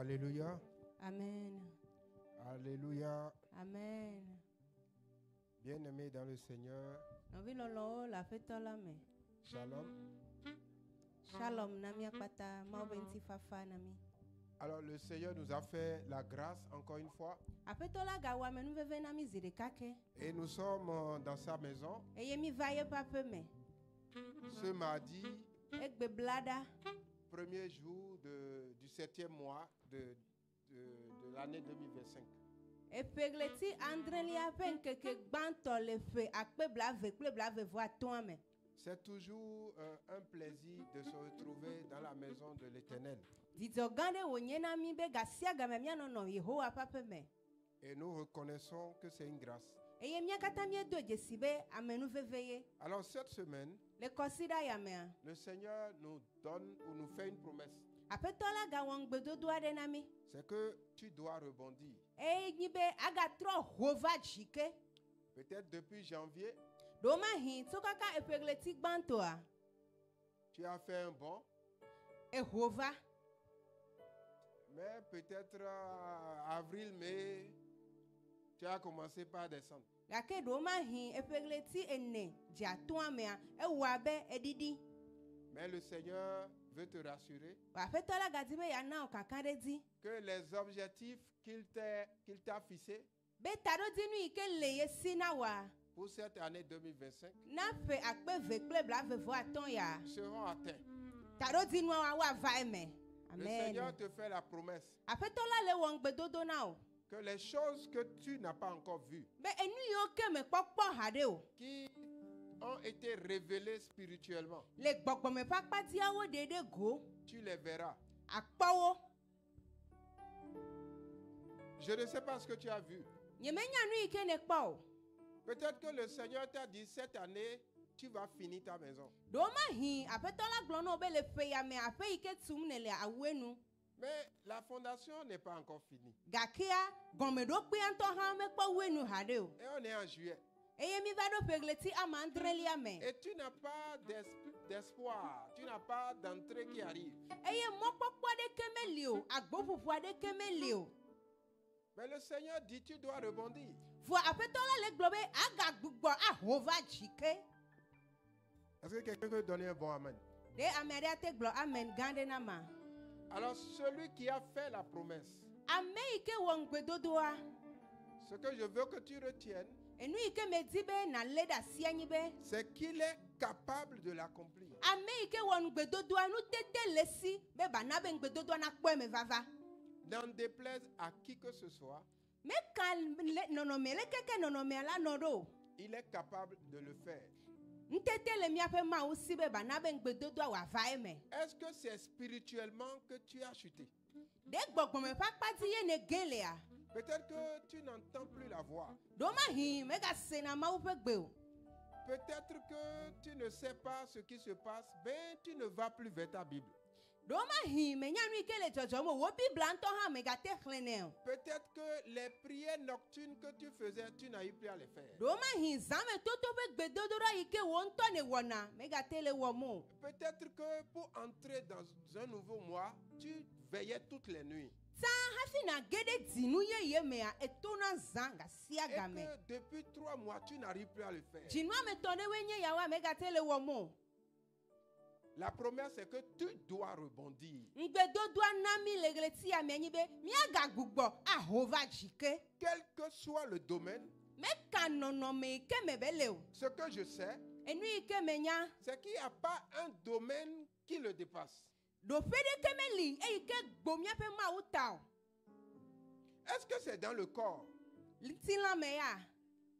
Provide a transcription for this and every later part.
Alléluia. Amen. Alléluia. Amen. Bien-aimés dans le Seigneur, Novi lolo la feta la me. shalom. Shalom nami akpata ma obenti fafa nami. Alors le Seigneur nous a fait la grâce encore une fois Apetola gawa me nu veve nami zirikake. et nous sommes dans sa maison Eye mi vaye pape me. ce mardi, Egbe blada. premier jour du 7e mois de l'année 2025. Epegleti andrelia penkeke gbanto le fe akpe blave vo aton me. C'est toujours un plaisir de se retrouver dans la maison de l'Éternel. Dizo gande wonye nami be gasia game mia no no Yehowa pape me. Et nous reconnaissons que c'est une grâce. Eye mia kata mi do jesibe amenu veveye. Alors cette semaine, Le consider ya me. le Seigneur nous donne ou nous fait une promesse. Apetola ga won gbedodo ade nami. C'est que tu dois rebondir. E nyibe aga tro hova jike. Peut-être depuis janvier, Do ma hin to kaka epegleti gbanto a. tu as fait un bond, E hova. mais peut-être avril, mai, tu as commencé par descendre. Gake do ma hin epegleti ene jato amea e wabe edidi. Mais le Seigneur veut te rassurer Apetola ga dibe ya na o kakande di. que les objectifs qu'il t'a fixés Be taro dinu ike leye sinawa. pour cette année 2025 Na fe akpe vekple blave vo aton ya. seront atteints. Taro dinu wa va eme. Le Seigneur Amen. te fait la promesse Apetola le won gbedodo na o. que les choses que tu n'as pas encore vues, Be enu yo ke me popo hade o. qui ont été révélées spirituellement, Le gbogbo me pakpa diawo dede go. tu les verras. Akpawo. Je ne sais pas ce que tu as vu. Nyemenya nu ike ne kpa o. Peut-être que le Seigneur t'a dit cette année, tu vas finir ta maison. Do ma hin apetola glono be le fe ya me ape ike tum ne le awenu. Mais la fondation n'est pas encore finie. Gakia gome do pe anto ha me kpa wenu hade o. Et on est en juillet. Eye mi va do pegleti amandreli ame. Et tu n'as pas d'espoir. Tu n'as pas d'entrée qui arrive. Eye mo popo de kemeli o, agbofufu de kemeli o. Mais le Seigneur dit, tu dois rebondir. Vo apetola le globe aga gbugbo ahova jike. Est-ce que quelqu'un peut donner un bon amen? De amere te glo amen gande na ma. Alors celui qui a fait la promesse, Ame ike won gbedodo a. ce que je veux que tu retiennes, Enu ike me dibe na leda sianyi be. c'est qu'il est capable de l'accomplir. Ame ike won gbedodo anu tete lesi be banabe gbedodo na kpo me vava. N'en déplaise à qui que ce soit, Me kan nono me le keke nono me ala nodo. il est capable de le faire. Ntete le miape ma usi be banabe gbedodo wa va eme. Est-ce que c'est spirituellement que tu as chuté? De gbogbo me pakpa ti ye ne gele a. Peut-être que tu n'entends plus la voix. Do ma hin me ga se na ma upe gbe o. Peut-être que tu ne sais pas ce qui se passe, ben tu ne vas plus vers ta Bible. Do ma hin me nyanu ike le jojo mo wo bibla nto ha me ga te chlene o. Peut-être que les prières nocturnes que tu faisais, tu n'as eu plus à les faire. Do ma hin zame toto be gbedodo ra ike wo nto ne wona me ga te le wo mo. Peut-être que pour entrer dans un nouveau mois, tu veillais toutes les nuits. Ta hafi na gede dinu ye me a etona zanga sia Et game. que depuis 3 mois, tu n'arrives plus à le faire. Jinu ame tone wenye ya wa me ga te le wo mo. La promesse, c'est que tu dois rebondir. Ngbedodo anami legleti ya me nyibe mi aga gbugbo ahova jike. Quel que soit le domaine, Me kanono me ike me bele o. ce que je sais, Enu ike me nya. c'est qu'il n'y a pas un domaine qui le dépasse. Do fede kemeli e ike gbomia pe ma uta o. Est-ce que c'est dans le corps? Litila me ya.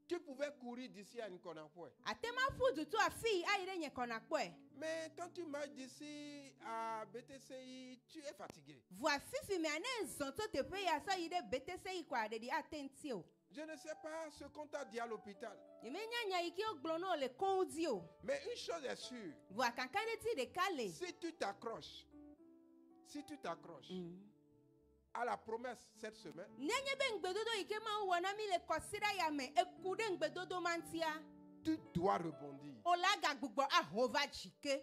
Tu pouvais courir d'ici à Nkonakwe. Atema fudu tu afi ayire nye konakwe. Mais quand tu marches d'ici à BTCI, tu es fatigué. Voa fifi me ane zonto te pe ya sa yide BTCI kwa de di atenti o. Je ne sais pas ce qu'on t'a dit à l'hôpital. Yeme nya iki oglono le koudi o. Mais une chose est sûre, Voa kankane ti de kale. si tu t'accroches à la promesse cette semaine, Nenye be ngbedodo ike ma wona mi le kosira ya me ekude ngbedodo mantia. tu dois rebondir. Olaga gbugbo ahova jike.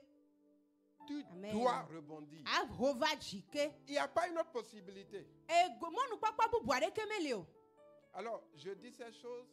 Tu Amen. dois rebondir. Ahova jike. Il n'y a pas une autre possibilité. Ego monu papa bubu areke melio. Alors, je dis ces choses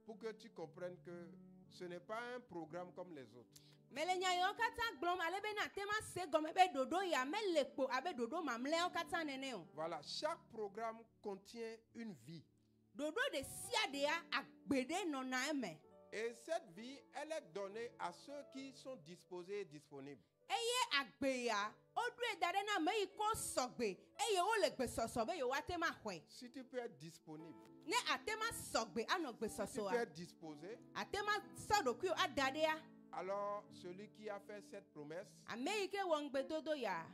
pour que tu comprennes que ce n'est pas un programme comme les autres. Melenya yo kata glom alebe na tema se gome be dodo ya melekpo abe dodo mamle yo kata nene o. Voilà, chaque programme contient une vie. Dodo de siade ya agbede no na eme. Et cette vie, elle est donnée à ceux qui sont disposés et disponibles. Eye agbe ya odu edare na me iko sogbe eye o le gbe soso be yo watema hwe. Si tu peux être disponible, Ne atema sogbe ano gbe si tu soso peux a. être disposé, Atema sodo ku adade ya. alors celui qui a fait cette promesse, Amerike wongbe dodo ya.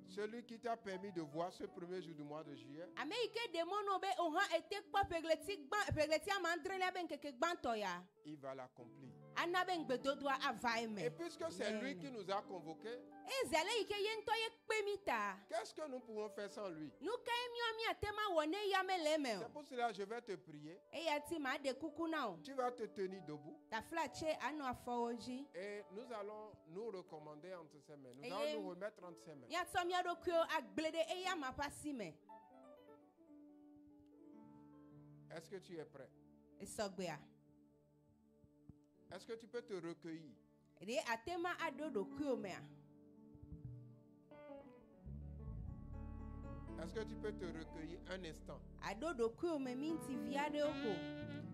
celui qui t'a permis de voir ce premier jour du mois de juillet, Amerike demono be oha ete kpo pegleti amandre le ben keke gbanto ya. il va l'accomplir. Ana ben gbe dodo ava Et eme. puisque c'est lui qui nous a convoqués, Ezale ike yento ye kpemita. qu'est-ce que nous pouvons faire sans lui? Nu kai mi atema wone ya meleme. C'est pour cela que je vais te prier. Eya ti ma de kuku na o. Tu vas te tenir debout Ta flache ano afowoji. et nous allons nous recommander entre ses mains. Nous Et allons ye- nous remettre entre ses mains. Ya to mi ado kyo agblede eya ma pasime. Est-ce que tu es prêt? Esogbe a. Est-ce que tu peux te recueillir? Ede atema ado do kyo me a. Est-ce que tu peux te recueillir un instant? Ado do kyo me minti viade oko.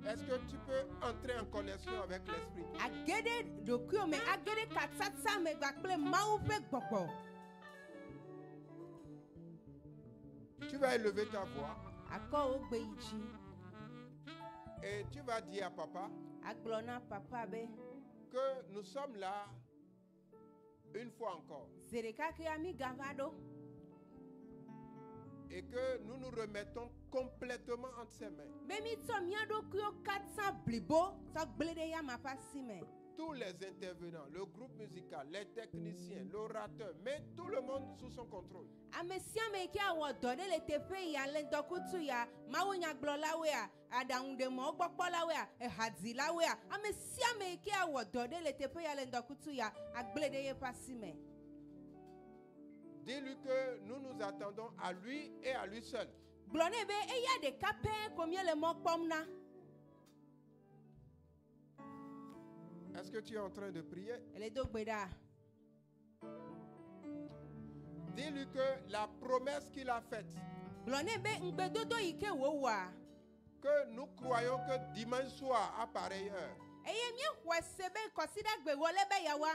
Est-ce que tu peux entrer en connexion avec l'esprit? Agede do kyo me agede katsatsa me gbakple mawu pe gbogbo. Tu vas élever ta voix Ako ogbe iji. et tu vas dire à papa Aglona papa be. que nous sommes là une fois encore Zereka ke ami gavado. et que nous nous remettons complètement entre ses mains. Bemi to mi ado kyo katsa blibo. So gblede ya ma pasime. Tous les intervenants, le groupe musical, les techniciens, l'orateur, mais tout le monde sous son contrôle. Amesia me ke awo dode le tepe ya le ndokutu ya. Mawo nya gblola we a. Adahunde mo gbokpola we a. Ehadzila we a. Amesia me ke awo dode le tepe ya le ndokutu ya. Agblede ye pasime. Dis-lui que nous nous attendons à lui et à lui seul. Glone be eya de kape komie le mo kpomna. Est-ce que tu es en train de prier? Ele do gbeda. Dis-lui que la promesse qu'il a faite, Glone be ngbedodo ike wo wa. que nous croyons que dimanche soir à pareille heure, Eye mi hwese be consider gbe wole be yawa.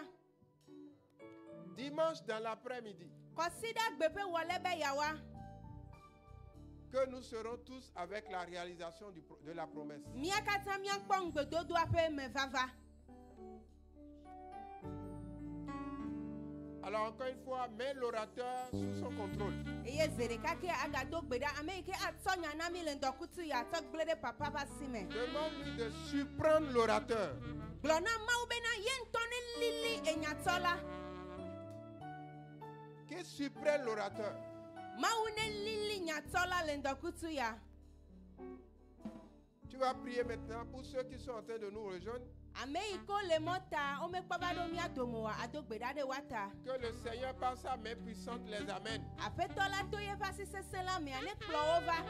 dimanche dans l'après-midi, Consider gbe pe wole be yawa. que nous serons tous avec la réalisation de la promesse. Mia kata mia kpo ngbedodo ape me vava. Alors encore une fois, mets l'orateur sous son contrôle. Eye zereka ke aga do gbeda Amerike atsonya na mi le ndokutu ya to gblede papa pasime. Demande-lui de surprendre l'orateur. Glona mawu be na ye ntone lili enyatola. Qui surprenne l'orateur. Mawu ne lili nyatola le ndokutu ya. Tu vas prier maintenant pour ceux qui sont en train de nous rejoindre. Ameiko le mota ome kpabado mi adomoa ado gbeda de wata. Que le Seigneur par sa main puissante les amène. Afetola to ye pasi sese la me ane kplo over.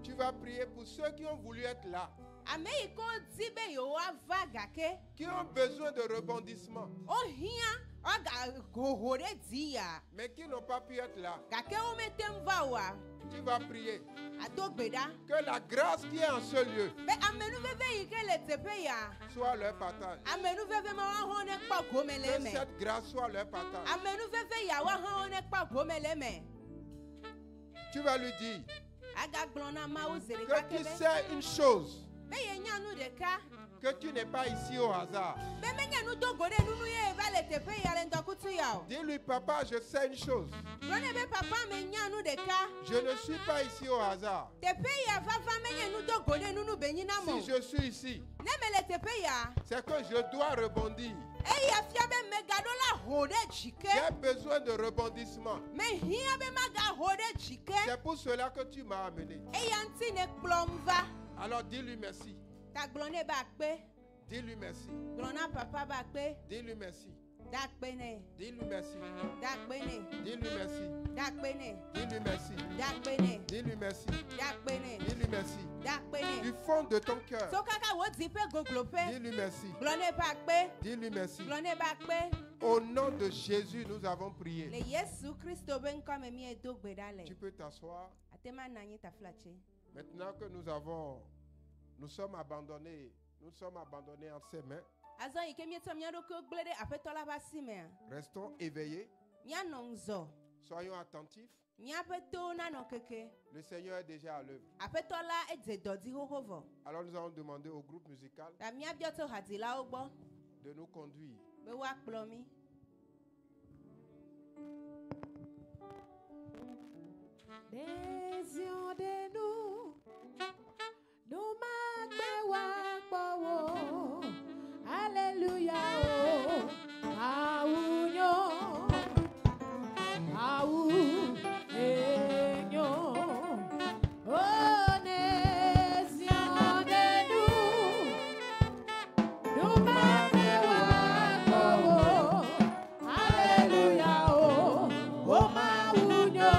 Tu vas prier pour ceux qui ont voulu être là, Ameiko zibe yo ava gake. qui ont besoin de rebondissement, O hia aga gohore dia. mais qui n'ont pas pu être là. Gake o metem vawa. Tu vas prier Ado gbeda. que la grâce qui est en ce lieu Be amenu veve ike le tepe ya. soit leur partage. Amenu veve ma wa hone kpa gomele Que me. cette grâce soit leur partage. Amenu veve ya wa hone kpa gomele me. Tu vas lui dire Aga glona ma o zere que tu kebe. sais une chose, Be ye nyanu de ka. que tu n'es pas ici au hasard. Be me nyanu to gode nunu ye va le tepe ya le ndokutu ya. Dis-lui, papa, je sais une chose. Glone be papa me nyanu de ka. Je ne suis pas ici au hasard. Tepe ya vava me nyanu to gode nunu be nyina mo. Si je suis ici, Ne me le tepe ya. c'est que je dois rebondir. Eya fia be me gadola hode jike. J'ai besoin de rebondissement. Me hia be maga hode jike. C'est pour cela que tu m'as amené. Eya nti ne kplomva. Alors dis-lui merci. Ta glone bakpe. Dis-lui merci. Glona papa bakpe. Dis-lui merci. Dakpene. Dis-lui merci. Dakpene. Dis-lui merci. Dakpene. Dis-lui merci. Dakpene. Dis-lui merci. Dakpene. Dis-lui merci. Dakpene. Du fond de ton cœur. So kaka wo dipe goglope. Dis-lui merci. Glone bakpe. Dis-lui merci. Glone bakpe. Au nom de Jésus, nous avons prié. Le Yesu Christo ben comme mi edo gbedale. Tu peux t'asseoir. Atema nanyi ta flache. Maintenant que nous sommes abandonnés en ses mains. Azo yike mi eto mi adoko gblede apetola ba sime. Restons éveillés. Mi anonzo. Soyons attentifs. Mi apeto na no keke. Le Seigneur est déjà à l'œuvre. Apetola edze dodi hohovo. Alors nous allons demander au groupe musical Da mi abioto hadila ogbo. de nous conduire. Be wa kplomi. Désion de nous, nous magbewa. Alléluia. Aounyo, aounyo. Oh, désion de nous, nous magbewa. Alléluia. Oh, aounyo.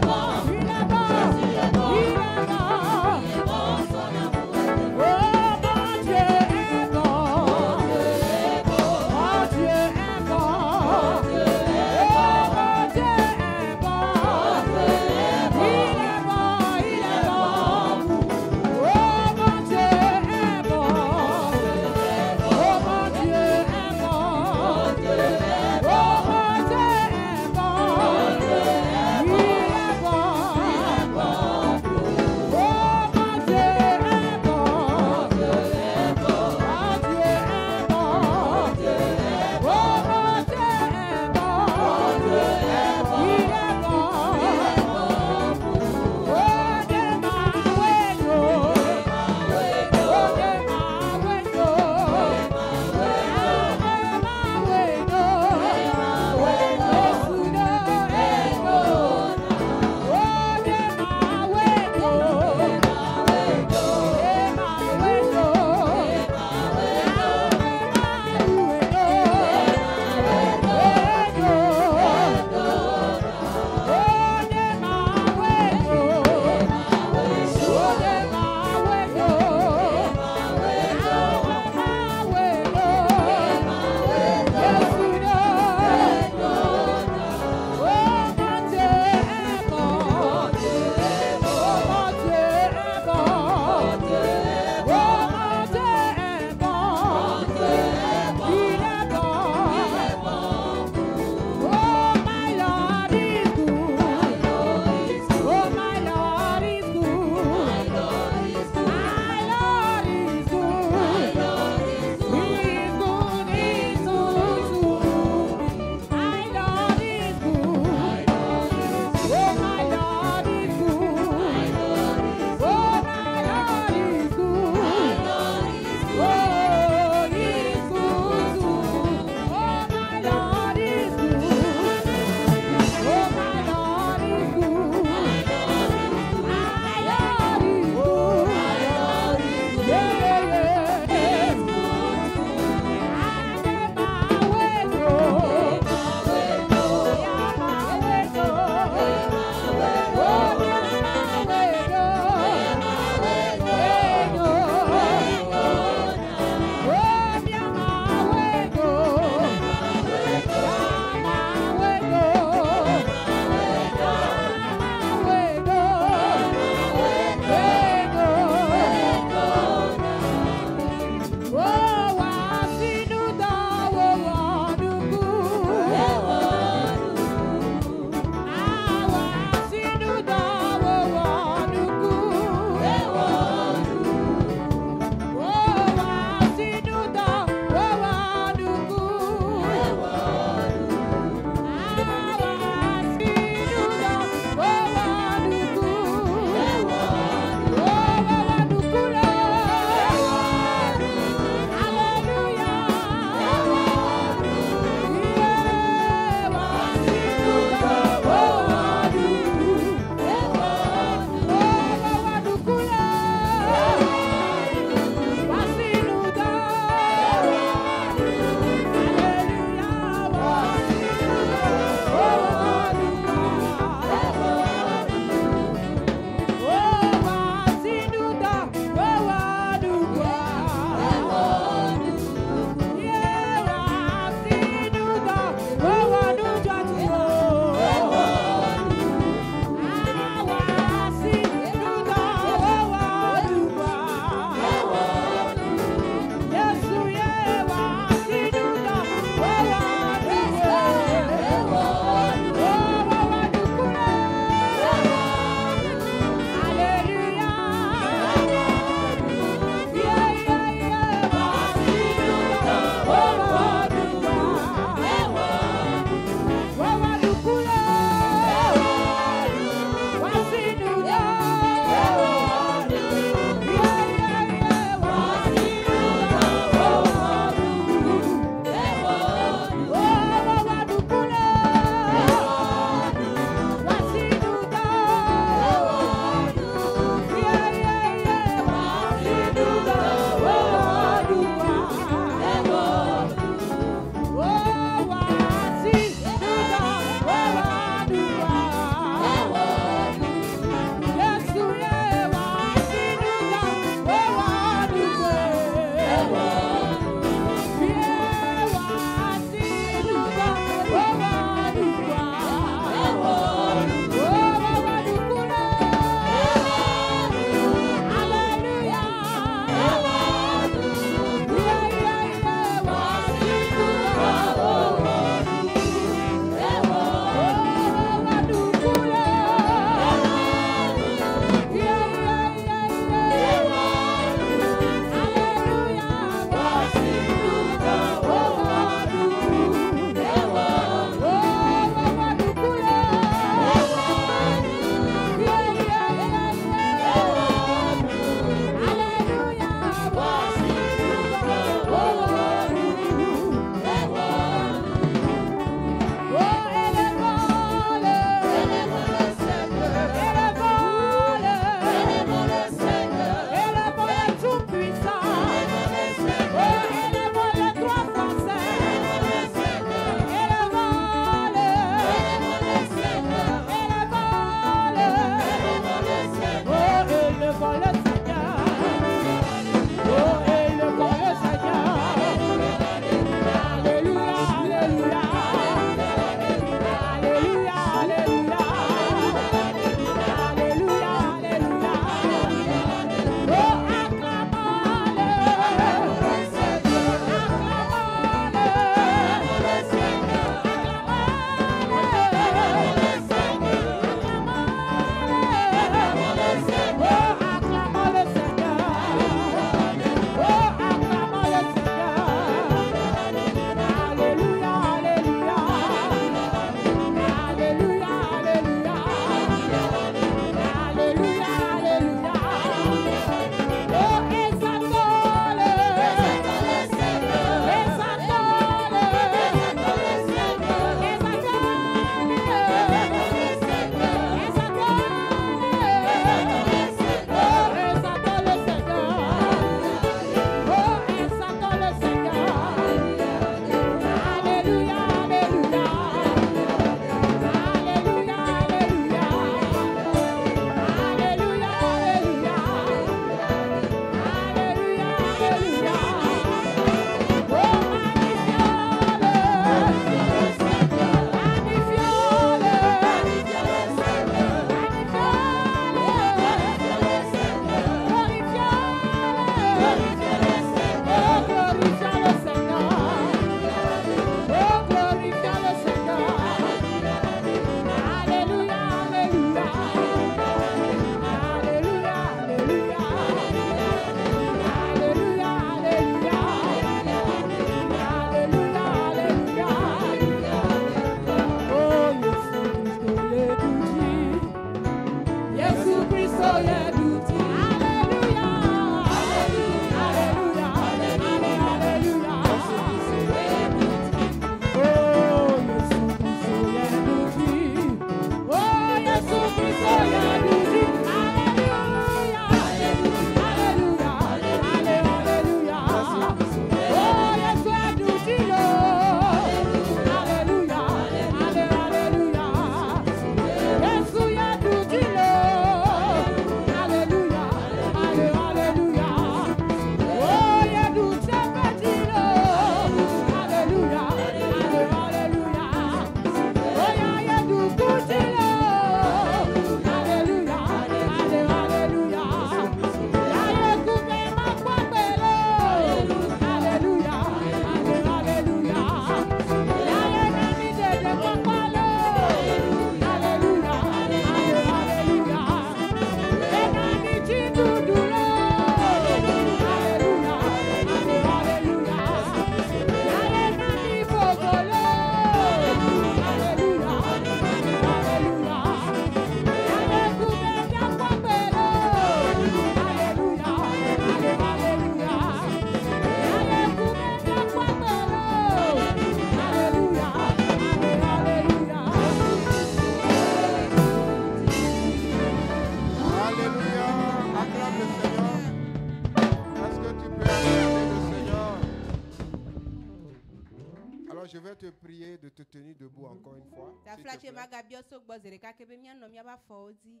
prier de te tenir debout encore une fois. Ta s'il te flache plaît. magabio so gbozere ka kebe mia no mia ba fo odi.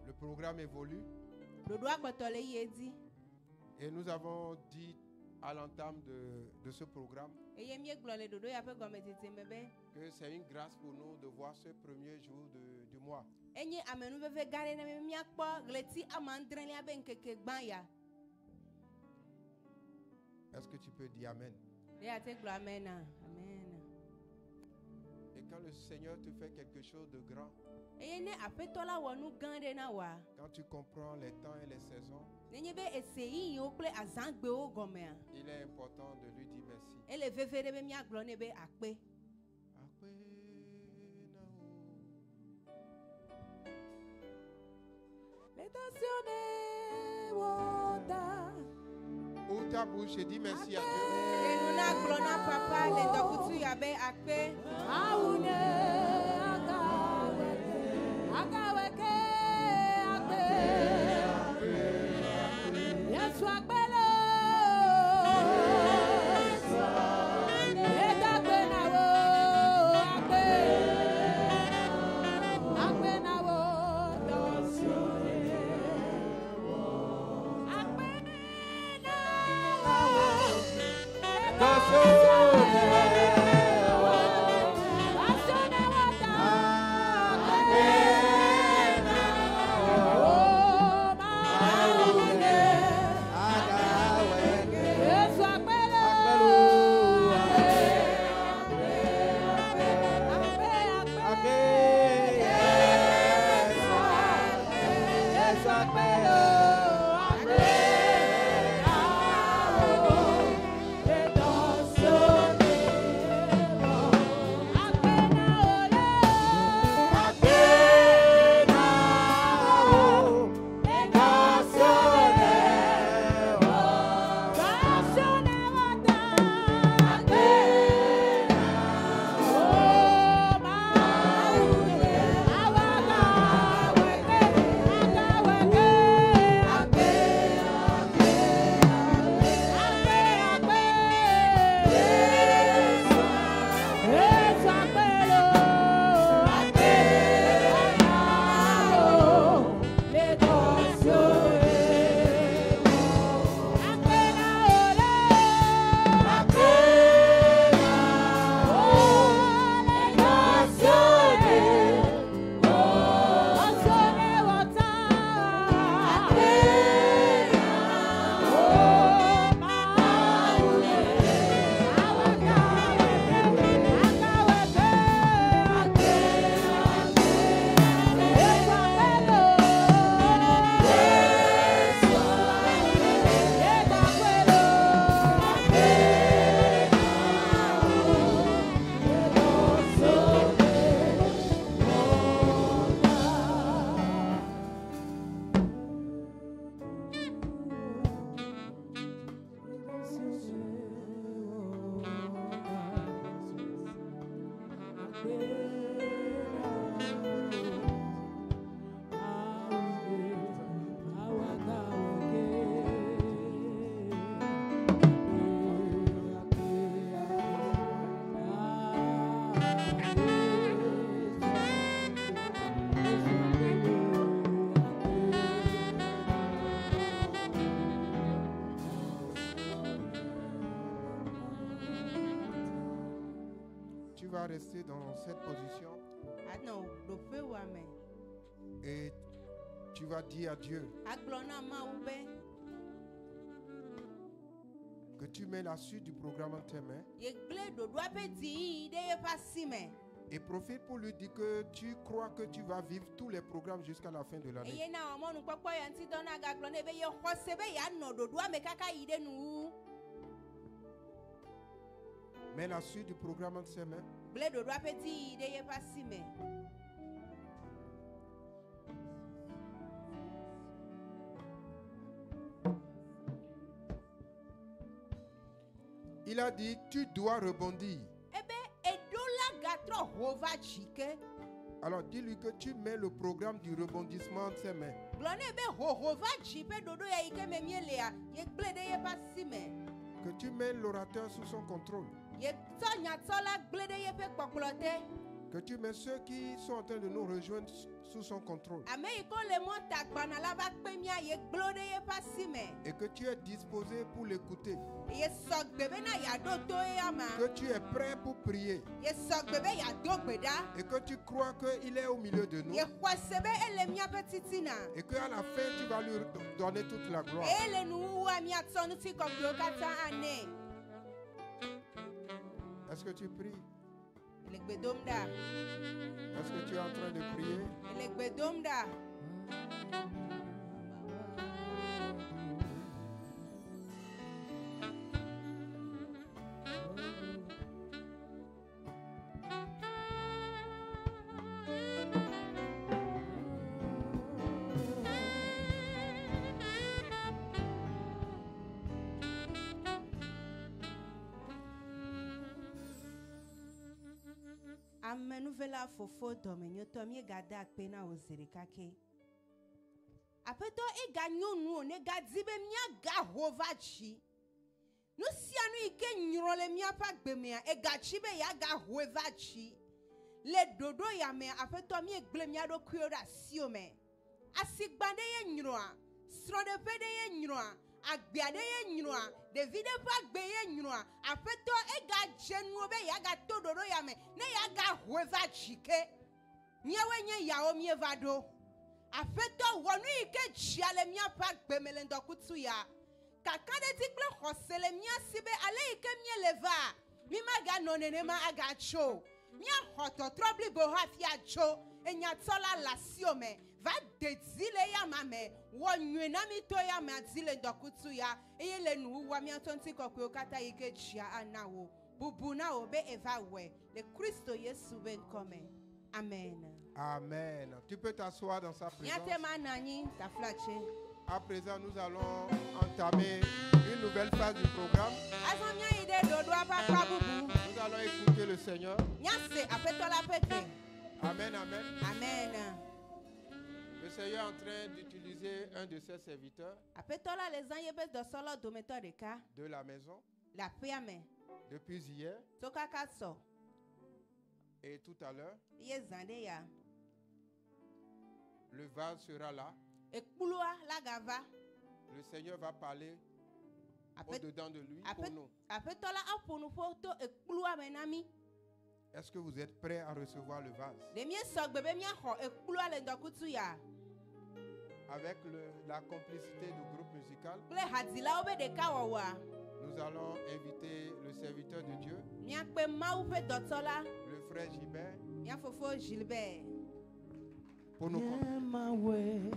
Le programme évolue Dodo akpoto le yedi. et nous avons dit à l'entame de ce programme Eye mie glo le dodo ya pe gome tete mebe. que c'est une grâce pour nous de voir ce premier jour du mois. Enye amenu veve gare na mia kpo gleti amandren ya be nkeke gban ya. Est-ce que tu peux dire Amen? Le ya te glo amen. Amen. Et quand le Seigneur te fait quelque chose de grand, Eye ne apetola wonu gande na wa. quand tu comprends les temps et les saisons, Nenye be eseyi yo kple azangbe o gome a. il est important de lui dire merci. Ele veve de be mia glo ne be akpe. Ouvre ta bouche et dis merci à Dieu. Enu na glo na papa le dokutu ya be akpe. Aune agaweke agbe Yesu agbelo Edagbe nawo agbe agbe nawo dosu agbe nawo dosu Tu vas rester dans cette position Adno do fe wa me. et tu vas dire à Dieu Aglo na ma ube. que tu mets la suite du programme en tes mains Ye gle dodo apeti de ye pasime. et profite pour lui dire que tu crois que tu vas vivre tous les programmes jusqu'à la fin de l'année. Eye na omonu popo ya nti dona ga glo ne be ye khose be ya no dodo amekaka ide nu. Mets la suite du programme en ses mains Gle dodo apeti de ye pasime. Il a dit, tu dois rebondir. Ebe edola gatro hova chike. Alors dis-lui que tu mets le programme du rebondissement entre ses mains. Glone be hova chipe dodo ya ike memie lea. Ye gle de ye pasime. Que tu mets l'orateur sous son contrôle. Ye tɔ nyatɔ la gblẽ ɖe yeƒe kpɔkplɔ te. Que tu mets ceux qui sont en train de nous rejoindre sous son contrôle. Ame yi ke le mɔta gbana la va kpe mía ye gblɔ ɖe yeƒe asi me. Et que tu es disposé pour l'écouter. Ye sɔgbe bena yeaɖo to eya ma. Que tu es prêt pour prier. Ye sɔgbe be yeado gbe ɖa. Et que tu crois qu'il est au milieu de nous. Ye xɔse be ele míaƒe titina. Et qu'à la fin, tu vas lui donner toute la gloire. Ele nuwuwua míatsɔ ŋutikɔkɔewo katã anɛ. Est-ce que tu pries? Ele gbe dom ɖa. Est-ce que tu es en train de prier? Ele gbe dom ɖa. Amenuvela fofo dɔmenyotɔ míegada akpe na wò zi ɖeka ke. Aƒetɔ eganyo nu o ne gadi be míagaho va dzi. Nu sia nu yi ke nyrɔ le míaƒe agbemea egatsi be yeagahoe va dzi. Le ɖoɖo ya me aƒetɔ míegblẽ mía ɖokuiwo ɖe asiwo me. Asigba ɖe ye nyrɔa, srɔ̃ɖeƒe ɖe ye nyrɔa, agbea ɖe ye nyrɔa, ɖevi ɖe ƒe agbe ye nyrɔa, aƒetɔ egadze nuwo be yeagato ɖoɖo ya me ne yeagahoe va dzi ke. Míawoe nye yawo míeva ɖo. Aƒetɔ wɔ nu yi ke dzia le míaƒe agbe me le ŋdɔkutsu ya. Kakaɖedzi kple xɔse le mía si be ale yi ke míele va, míemaganɔ nenema agatso. Míaxɔ tɔtrɔ blibo hafi atso. Enyatsɔla le asiwo me. Va de dzi le yama me. Wɔ nyuie na mi to yame adi le ŋdɔkutsu ya. Eye le nuwuwua míaƒe ŋutikɔkɔewo katã yi ke dzia ana wo. Bubu na wo be eva wɔe le Kristo Yesu be ŋkɔ me. Amen. Amen. Tu peux t'asseoir dans sa présence. Míate ma nɔ anyi taflatse. À présent, nous allons entamer une nouvelle phase du programme. Azɔ míayi ɖe ɖoɖoa ƒe akpa bubu. Nous allons écouter le Seigneur. Míase aƒetɔ la ƒe gbe. Amen, amen. Amen. Le Seigneur est en train d'utiliser un de ses serviteurs Aƒetɔ la le zã yeƒe dɔsɔlɔ dometɔ ɖeka de la maison le aƒea me. depuis hier To kaka sɔ. et tout à l'heure. Ye zã ɖe ya. Le vase sera là. Ekplua la gava. Le Seigneur va parler au-dedans de lui pour nous. Aƒetɔ la aƒo nu ƒo to ekplua me na mi. Est-ce que vous êtes prêts à recevoir le vase? Ɖe míesɔ gbe be míaxɔ ekplua le ŋdɔkutsu ya. Avec la complicité du groupe musical, Kple hadzilawo be ɖeka wɔwɔa. nous allons inviter le serviteur de Dieu, Míakpe Mawu ƒe dɔtɔla. le frère Gilbert, Mía fofo Gilbert. pour nous conduire. Nyemawe,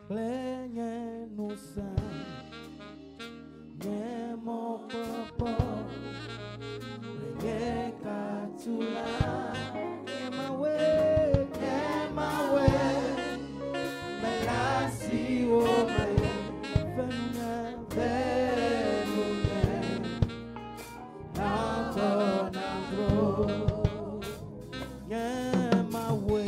klenye nusa, nyemokoko, lenye katula. Nyemawe, nyemawe, melasi ome, venunya, venunya, nango, nango. Nyemawe,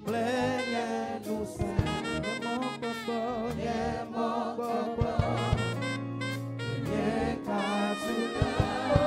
klenye nusa, nyemokoko, nyemokoko, lenye katula.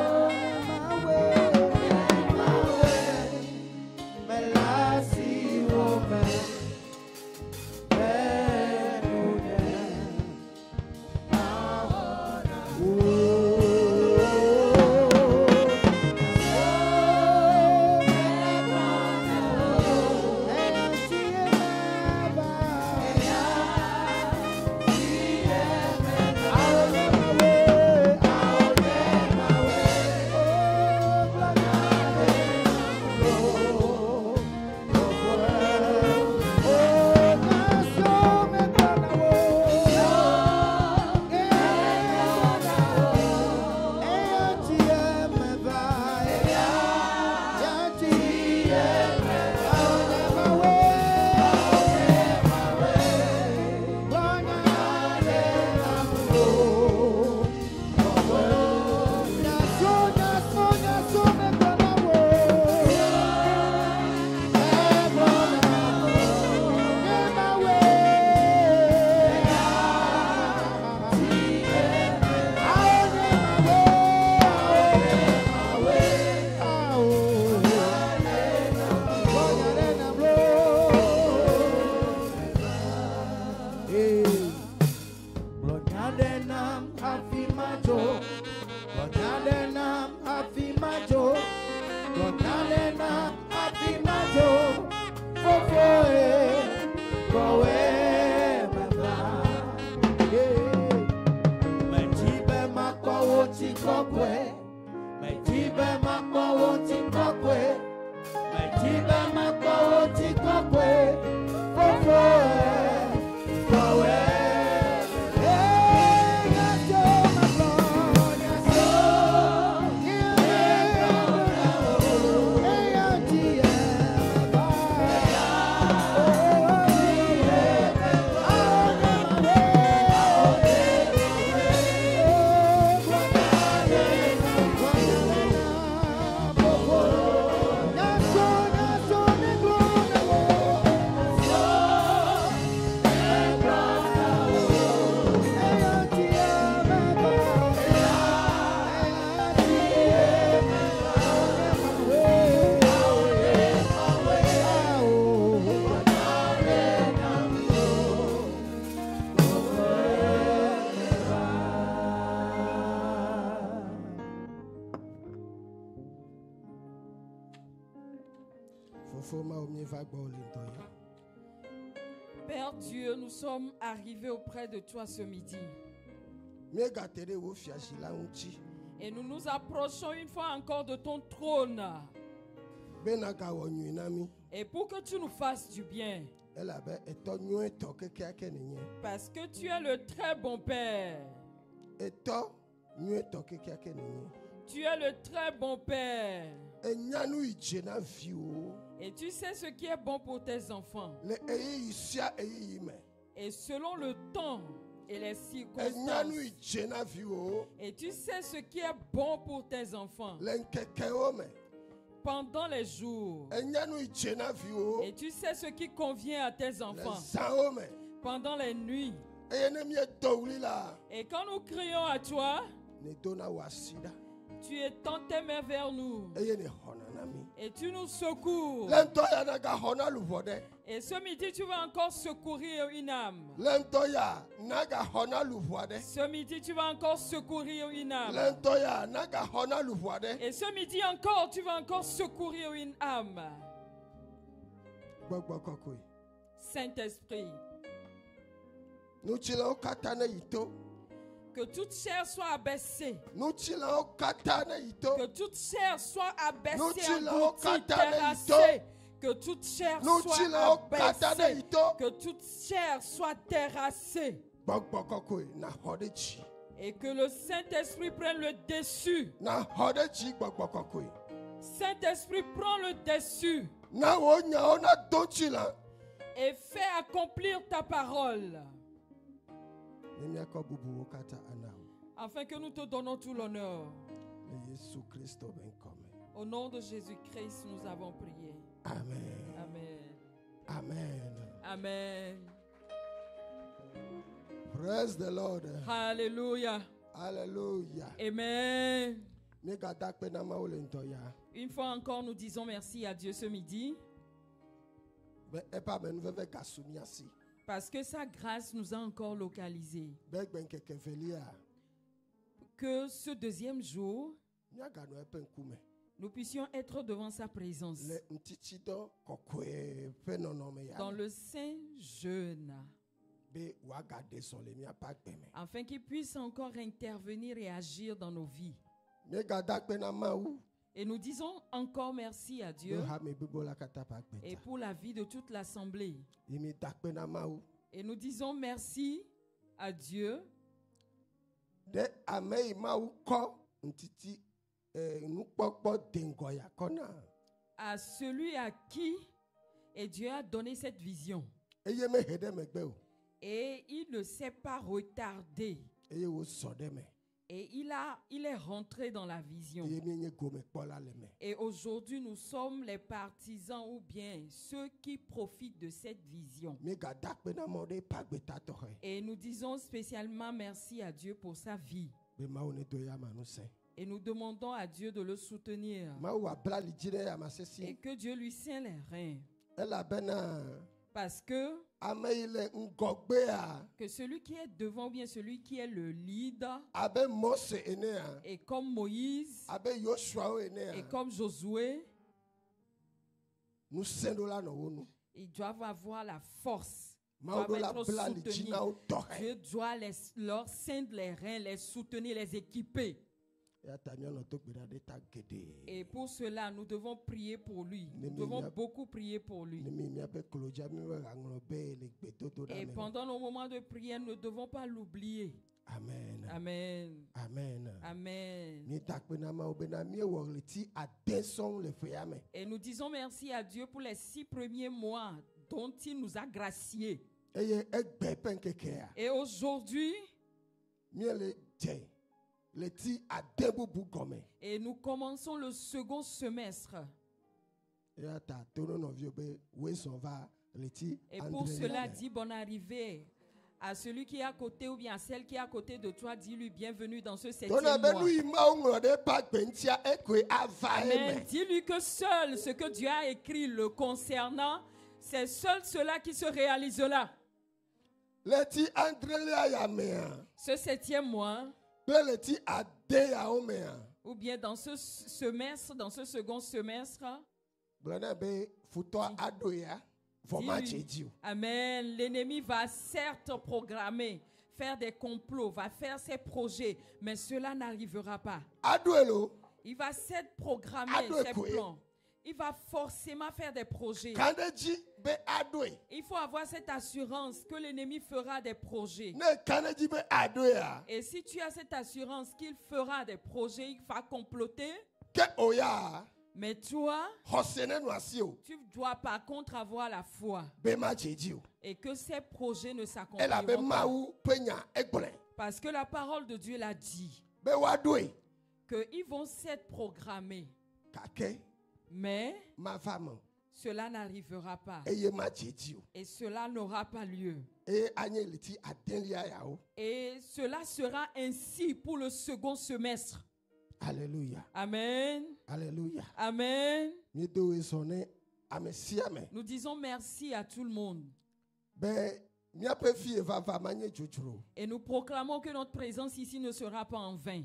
Konalena afimato fofoe kowe baba. Mejibe makwawo tikokwe. Mejibe makwawo tikokwe. Mejibe makwawo tikokwe. Fofoe kowe. Père Dieu, nous sommes arrivés auprès de toi ce midi. Et nous nous approchons une fois encore de ton trône. Et pour que tu nous fasses du bien. Parce que tu es le très bon Père. Tu es le très bon Père. Et tu sais ce qui est bon pour tes enfants. Et selon le temps et les circonstances. Et tu sais ce qui est bon pour tes enfants. Pendant les jours. Et tu sais ce qui convient à tes enfants. Pendant les nuits. Et quand nous crions à toi, tu étends tes mains vers nous. Et tu nous secours. Et ce midi, tu vas encore secourir une âme. Ce midi, tu vas encore secourir une âme. Et ce midi encore, tu vas encore secourir une âme. Saint-Esprit. Que toute chair soit abaissée. Que toute chair soit abaissée, engloutie, terrassée. Que toute chair soit abaissée. Que toute chair soit terrassée. Et que le Saint-Esprit prenne le dessus. Saint-Esprit, prends le dessus. Et fais accomplir ta parole. Afin que nous te donnons tout l'honneur. Au nom de Jésus-Christ, nous avons prié. Amen. Amen. Amen. Amen. Praise the Lord. Hallelujah. Hallelujah. Amen. Une fois encore, nous disons merci à Dieu ce midi. Parce que sa grâce nous a encore localisés. Que ce deuxième jour, nous puissions être devant sa présence. Dans le saint jeûne. Afin qu'il puisse encore intervenir et agir dans nos vies. Et nous disons encore merci à Dieu et pour la vie de toute l'assemblée. Et nous disons merci à Dieu à celui à qui et Dieu a donné cette vision. Et il ne s'est pas retardé. Et il est rentré dans la vision. Et aujourd'hui, nous sommes les partisans ou bien ceux qui profitent de cette vision. Et nous disons spécialement merci à Dieu pour sa vie. Et nous demandons à Dieu de le soutenir. Et que Dieu lui scelle les reins. Parce que celui qui est devant, ou bien celui qui est le leader, et comme Moïse, et comme Josué, ils doivent avoir la force. Ils doivent être soutenus. Dieu doit leur ceindre les reins, les soutenir, les équiper. Et pour cela, nous devons prier pour lui. Nous devons beaucoup prier pour lui. Et pendant nos moments de prière, nous ne devons pas l'oublier. Amen. Amen. Amen. Amen. Et nous disons merci à Dieu pour les 6 premiers mois dont il nous a graciés. Et aujourd'hui, et nous commençons le second semestre. Et pour cela, dis bonne arrivée à celui qui est à côté ou bien à celle qui est à côté de toi. Dis-lui bienvenue dans ce 7e mois. Amen. Dis-lui que seul ce que Dieu a écrit le concernant, c'est seul cela qui se réalise là. Ce 7e mois, ou bien dans ce semestre, dans ce second semestre, amen. L'ennemi va certes programmer, faire des complots, va faire ses projets, mais cela n'arrivera pas. Il va certes programmer ses plans. Il va forcément faire des projets. Il faut avoir cette assurance que l'ennemi fera des projets. Et si tu as cette assurance qu'il fera des projets, il va comploter. Mais toi, tu dois par contre avoir la foi. Et que ces projets ne s'accompliront pas. Parce que la parole de Dieu l'a dit. Qu'ils vont s'être programmés. Mais cela n'arrivera pas. Et cela n'aura pas lieu. Et cela sera ainsi pour le second semestre. Alléluia. Amen. Alléluia. Amen. Nous disons merci à tout le monde. Et nous proclamons que notre présence ici ne sera pas en vain.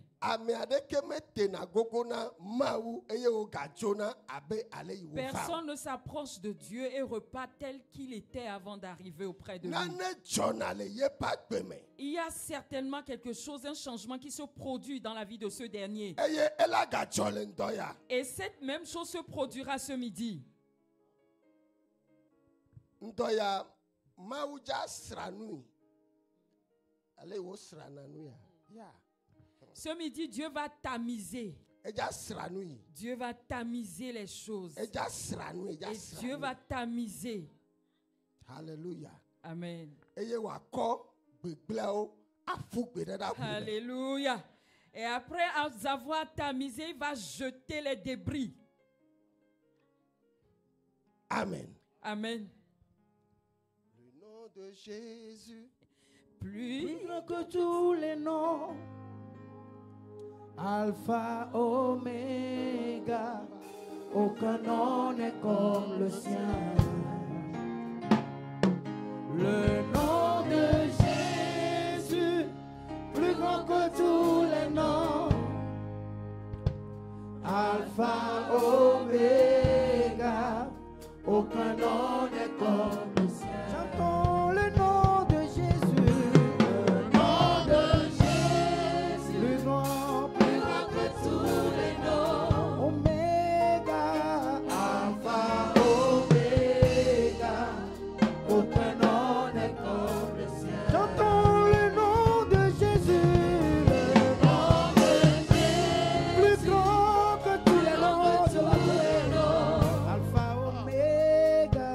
Personne ne s'approche de Dieu et repart tel qu'il était avant d'arriver auprès de lui. Il y a certainement quelque chose, un changement qui se produit dans la vie de ce dernier. Et cette même chose se produira ce midi. Ce midi, Dieu va tamiser. Dieu va tamiser les choses. Et Dieu va tamiser. Alléluia. Amen. Alléluia. Et après avoir tamisé, il va jeter les débris. Amen. Amen. De Jésus, plus grand que tous les noms, Alpha, Oméga, aucun nom n'est comme le sien. Le nom de Jésus, plus grand que tous les noms, Alpha, Oméga, aucun nom n'est comme le sien. Chantons le nom de Jésus, le nom de Jésus, plus grand que tous les noms. Oméga, Alpha, Oméga, aucun nom n'est comme le sien. Chantons le nom de Jésus, le nom de Jésus, plus grand que tous les noms. Alpha, Oméga,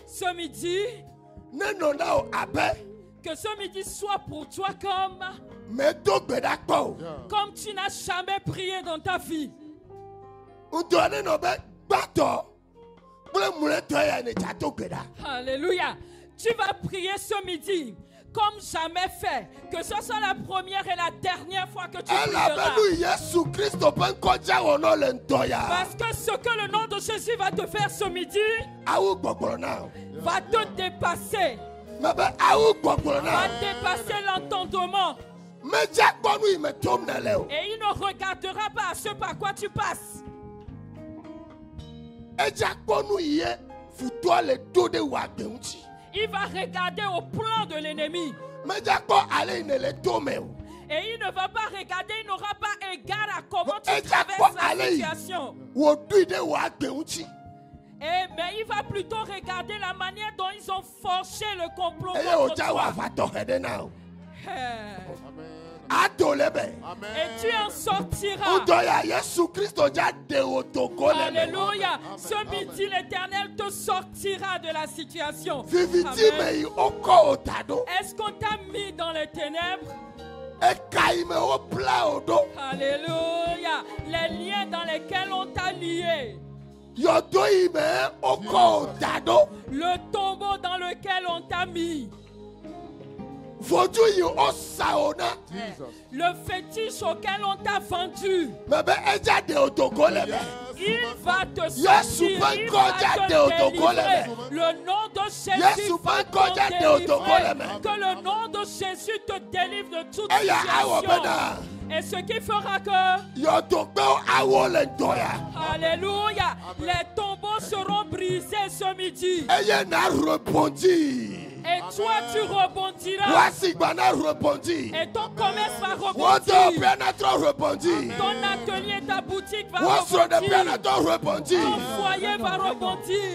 Ce midi, que ce midi soit pour toi comme tu n'as jamais prié dans ta vie. Alléluia. Tu vas prier ce midi comme jamais fait. Que ce soit la première et la dernière fois que tu prieras. Parce que ce que le nom de Jésus va te faire ce midi va te dépasser. Va dépasser l'entendement. Et il ne regardera pas à ce par quoi tu passes. Il va regarder au plan de l'ennemi. Et il ne va pas regarder, il n'aura pas égard à comment tu traverses la situation. Mais il va plutôt regarder la manière dont ils ont forgé le complot contre toi. Et tu en sortiras. Alléluia. Ce midi, l'Éternel te sortira de la situation. Est-ce qu'on t'a mis dans les ténèbres? Alléluia. Les liens dans lesquels on t'a lié. Le tombeau dans lequel on t'a mis. Le fétiche auquel on t'a vendu. Il va te sortir. Il va te délivrer. Le nom de Jésus va te délivrer. Que le nom de Jésus te délivre de toute situation. Et ce qui fera que Alléluia. Les tombeaux seront brisés ce midi. Et toi tu rebondiras. Et ton commerce va rebondir. Ton atelier, ta boutique va rebondir. Ton foyer va rebondir.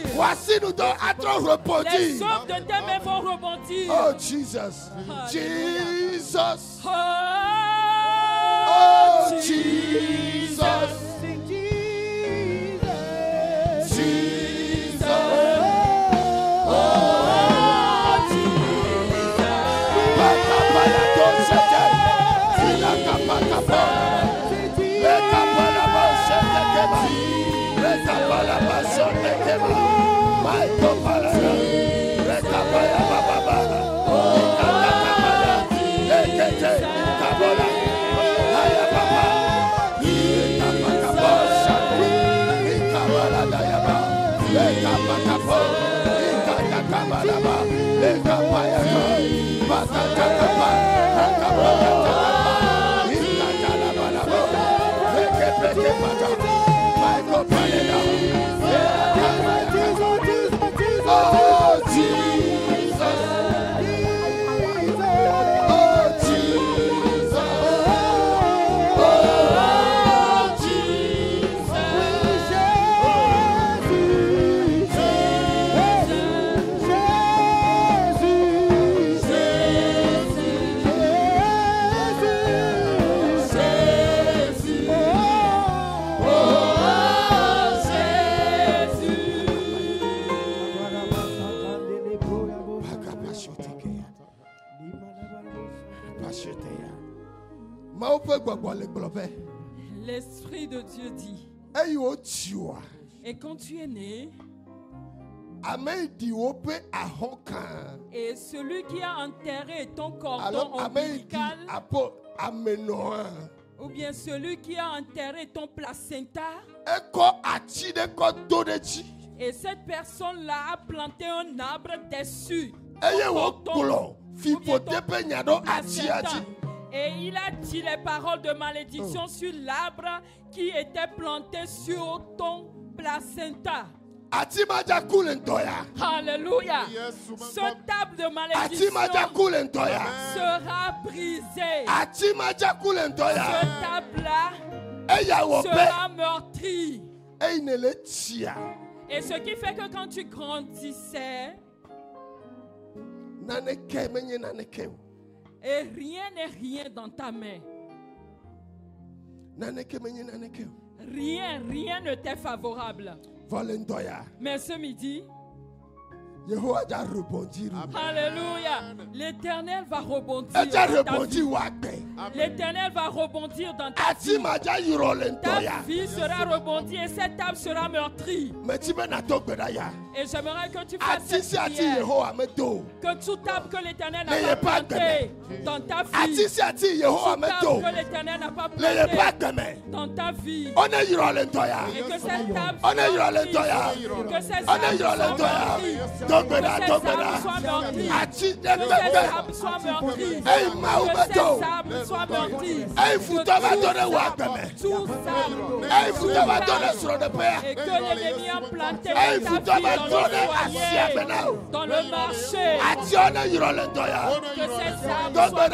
Les œuvres de tes mains vont rebondir. Oh Jesus. Jesus. Oh Jesus. Jesus. L'Esprit de Dieu dit. Et quand tu es né, et celui qui a enterré ton cordon ombilical, ou bien celui qui a enterré ton placenta, et cette personne-là a planté un arbre dessus, et il a dit les paroles de malédiction sur l'arbre qui était planté sur ton placenta. Alléluia. Ce table de malédiction sera brisé. Ce table-là sera meurtri. Et ce qui fait que quand tu grandissais, et rien n'est rien dans ta main. Rien ne t'est favorable. Mais ce midi, alléluia, l'Éternel va rebondir dans ta vie. L'Éternel va rebondir dans ta vie. Ta vie sera rebondie et cette table sera meurtrie. Et j'aimerais que tu fasses cette prière. Que toute table que l'Éternel n'a pas plantée dans ta vie, toute table que l'Éternel n'a pas plantée dans ta vie, et que cette table soit meurtrie, que ces âmes soient meurtries, que ces âmes soient meurtries, que ces âmes soient meurtries, que ces âmes soient meurtries, et que l'ennemi a planté ta vie dans le marché, que ces âmes soient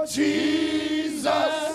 Jesus.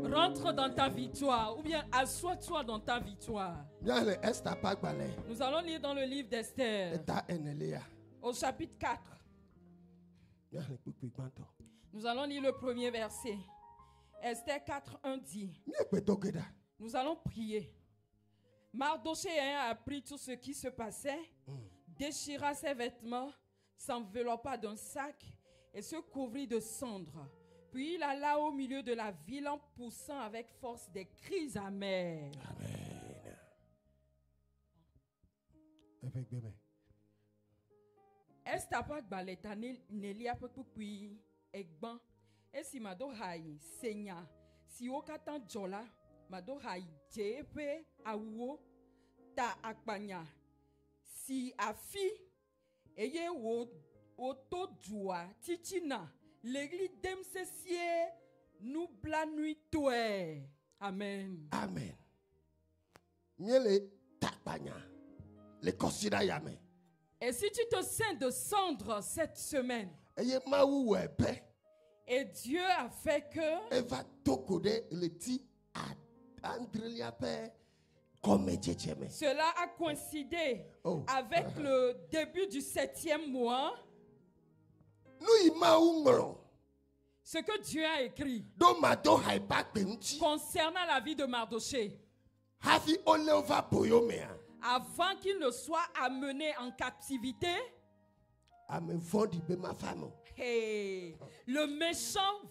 Rentre dans ta victoire ou bien assois-toi dans ta victoire. Nous allons lire dans le livre d'Esther au chapitre 4. Nous allons lire le premier verset. Esther 4:1 dit: nous allons prier. Mardochée a appris tout ce qui se passait, déchira ses vêtements, s'enveloppa d'un sac et se couvrit de cendres. Puis il alla au milieu de la ville en poussant avec force des cris amers. Amen. Estapak baleta nelia pekpukui egban esi mado hai senya si okatan jola mado hai jepe awuo ta akpanya si afi eye wo to dua tichina l'église demsesie nubla nuit toe. Amen. Amen. Miele takpanya le kosida yame. Et si tu te sens de cendre cette semaine, et Dieu a fait que cela a coïncidé avec le début du 7e mois, ce que Dieu a écrit concernant la vie de Mardochée, avant qu'il ne soit amené en captivité, le méchant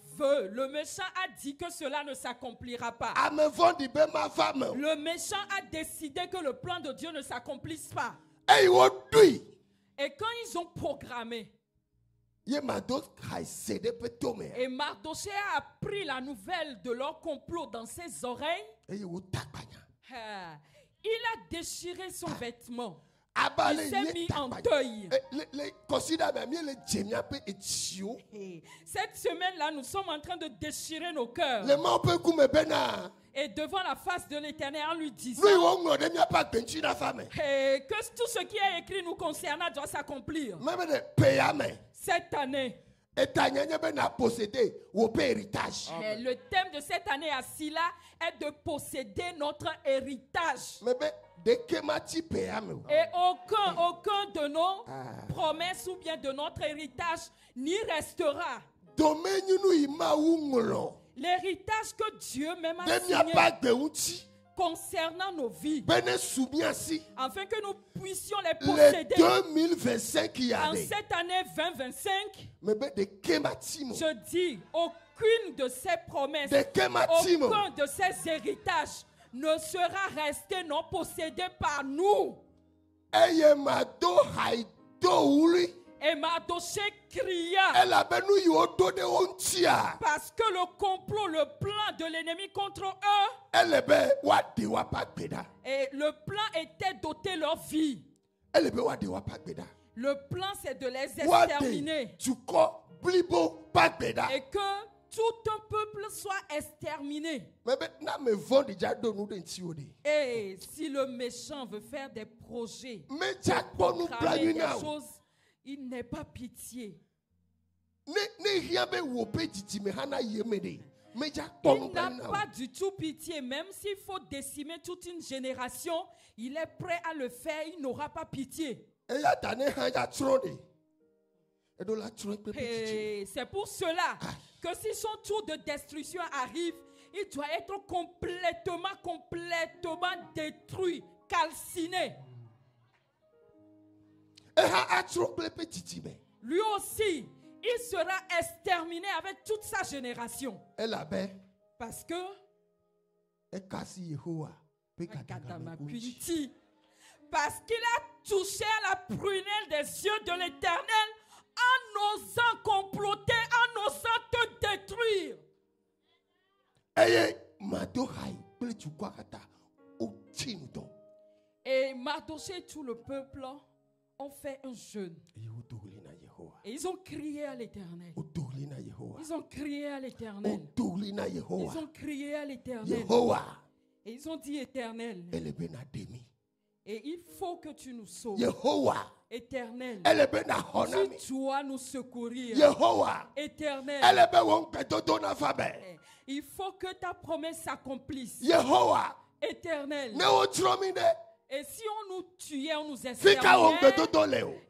a dit que cela ne s'accomplira pas. Le méchant a décidé que le plan de Dieu ne s'accomplisse pas. Et quand ils ont programmé, et Mardochée a appris la nouvelle de leur complot dans ses oreilles, il a déchiré son vêtement. Il s'est mis en deuil. Cette semaine-là, nous sommes en train de déchirer nos cœurs. Et devant la face de l'Éternel, en lui disant que tout ce qui est écrit nous concernant doit s'accomplir. Cette année, le thème de cette année à Silla est de posséder notre héritage. Et aucun de nos promesses ou bien de notre héritage n'y restera. L'héritage que Dieu même a signé concernant nos vies, afin que nous puissions les posséder en cette année 2025. Je dis, aucune de ces promesses, aucun de ces héritages ne sera resté non possédé par nous. Et Mardochée cria parce que le complot, le plan de l'ennemi contre eux, et le plan était doté leur vie. Le plan, c'est de les exterminer. Et que tout un peuple soit exterminé. Et si le méchant veut faire des projets, programmer des choses, il n'est pas pitié. Il n'a pas du tout pitié. Même s'il faut décimer toute une génération, il est prêt à le faire. Il n'aura pas pitié. Et c'est pour cela que si son tour de destruction arrive, il doit être complètement détruit, calciné. Lui aussi, il sera exterminé avec toute sa génération. Parce que parce qu'il a touché à la prunelle des yeux de l'Éternel en osant comploter, en osant te détruire. Et Mardochée et tout le peuple ont fait un jeûne. Et ils ont crié à l'Éternel. Ils ont crié à l'Éternel. Ils ont crié à l'Éternel. Et ils ont dit, Éternel. Et il faut que tu nous sauves. Yehowa. Éternel. Tu dois nous secourir. Yehowa. Éternel. Il faut que ta promesse s'accomplisse. Yehowa. Éternel. Et si on nous tuait, on nous exterminait,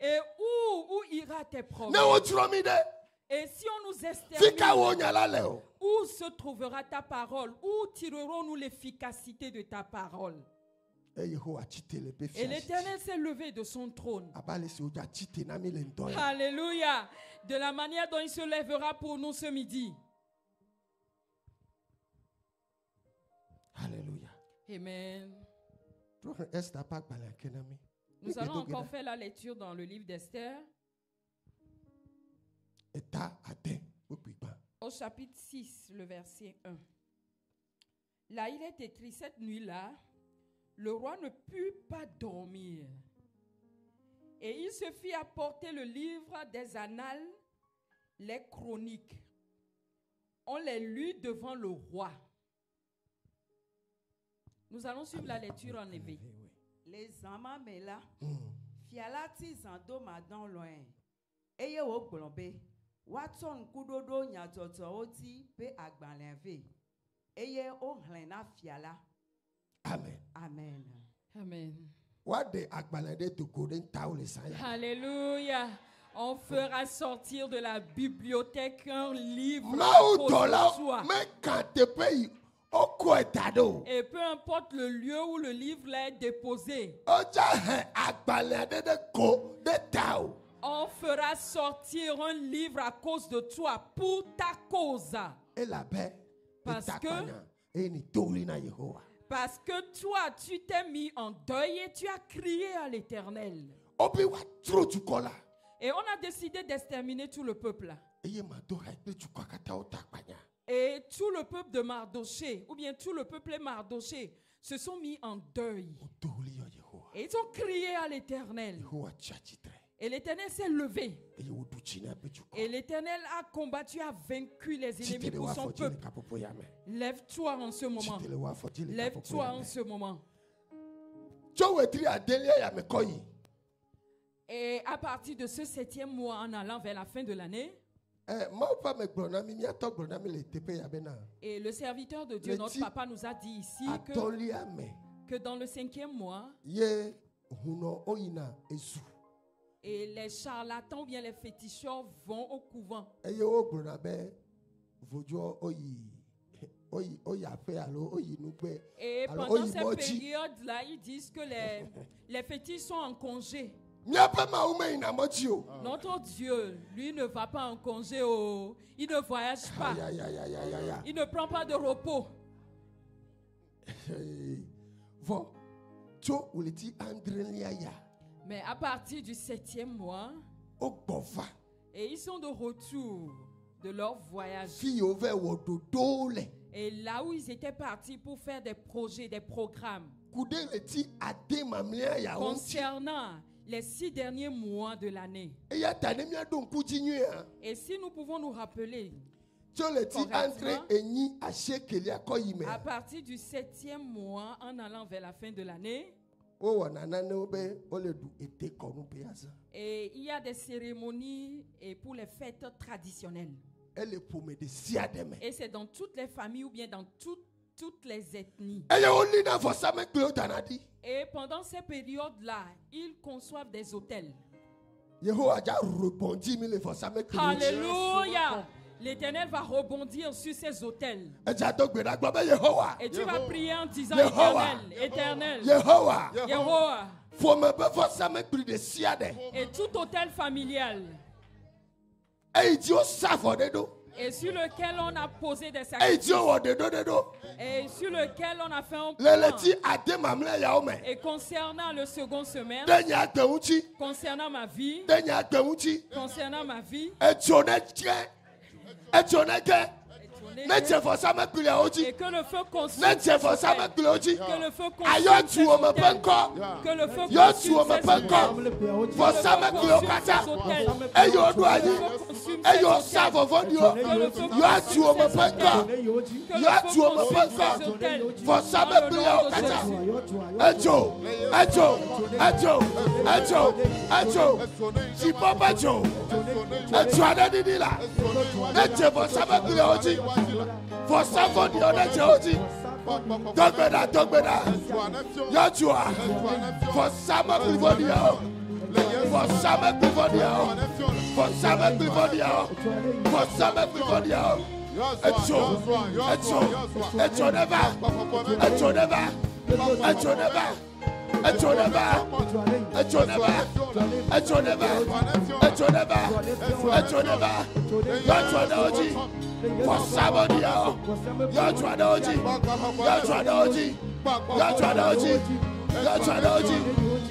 et où ira tes promesses? Et si on nous extermine, où se trouvera ta parole? Où tirerons-nous l'efficacité de ta parole? Et l'Éternel s'est levé de son trône. Alléluia. De la manière dont il se lèvera pour nous ce midi. Alléluia. Amen. Nous allons encore faire la lecture dans le livre d'Esther. Au chapitre 6, le verset 1. Là, il est écrit, cette nuit-là, le roi ne put pas dormir. Et il se fit apporter le livre des annales, les chroniques. On les lut devant le roi. Nous allons suivre la lecture en éveil. Les amants mais là, fialati zando madan loin. Eye wo glombe, waton kudodo nyatoto oti pe agbanleve. Eye o hlena fiala. Amen. Amen. Amen. What the agbalade to go in town is. Alléluia. On fera sortir de la bibliothèque un livre. Et peu importe le lieu où le livre est déposé, on fera sortir un livre à cause de toi, pour ta cause. Parce que toi, tu t'es mis en deuil et tu as crié à l'Éternel. Et on a décidé d'exterminer tout le peuple. Et tout le peuple de Mardoché, ou bien tout le peuple et Mardoché, se sont mis en deuil. Et ils ont crié à l'Éternel. Et l'Éternel s'est levé. Et l'Éternel a combattu, a vaincu les ennemis pour son peuple. Lève-toi en ce moment. Lève-toi en ce moment. Et à partir de ce 7e mois, en allant vers la fin de l'année, et le serviteur de Dieu, notre papa, nous a dit ici que dans le 5e mois, et les charlatans ou bien les féticheurs vont au couvent. Et pendant cette période-là, ils disent que les fétiches sont en congé. Notre Dieu, lui, ne va pas en congé. Il ne voyage pas. Il ne prend pas de repos. Mais à partir du 7e mois, et ils sont de retour de leur voyage. Et là où ils étaient partis pour faire des projets, des programmes concernant les 6 derniers mois de l'année. Et si nous pouvons nous rappeler, à partir du 7e mois, en allant vers la fin de l'année, et il y a des cérémonies et pour les fêtes traditionnelles. Et c'est dans toutes les familles ou bien dans toutes les ethnies. Et pendant ces périodes-là, ils conçoivent des hôtels. Alléluia! L'Éternel va rebondir sur ces hôtels. Et tu vas prier en disant Éternel, Yehowa. Et tout hôtel familial. Et sur lequel on a posé des sacrifices. Et sur lequel on a fait un plan. Et concernant le second semaine, concernant ma vie, Et que le feu consume que le feu consume que le feu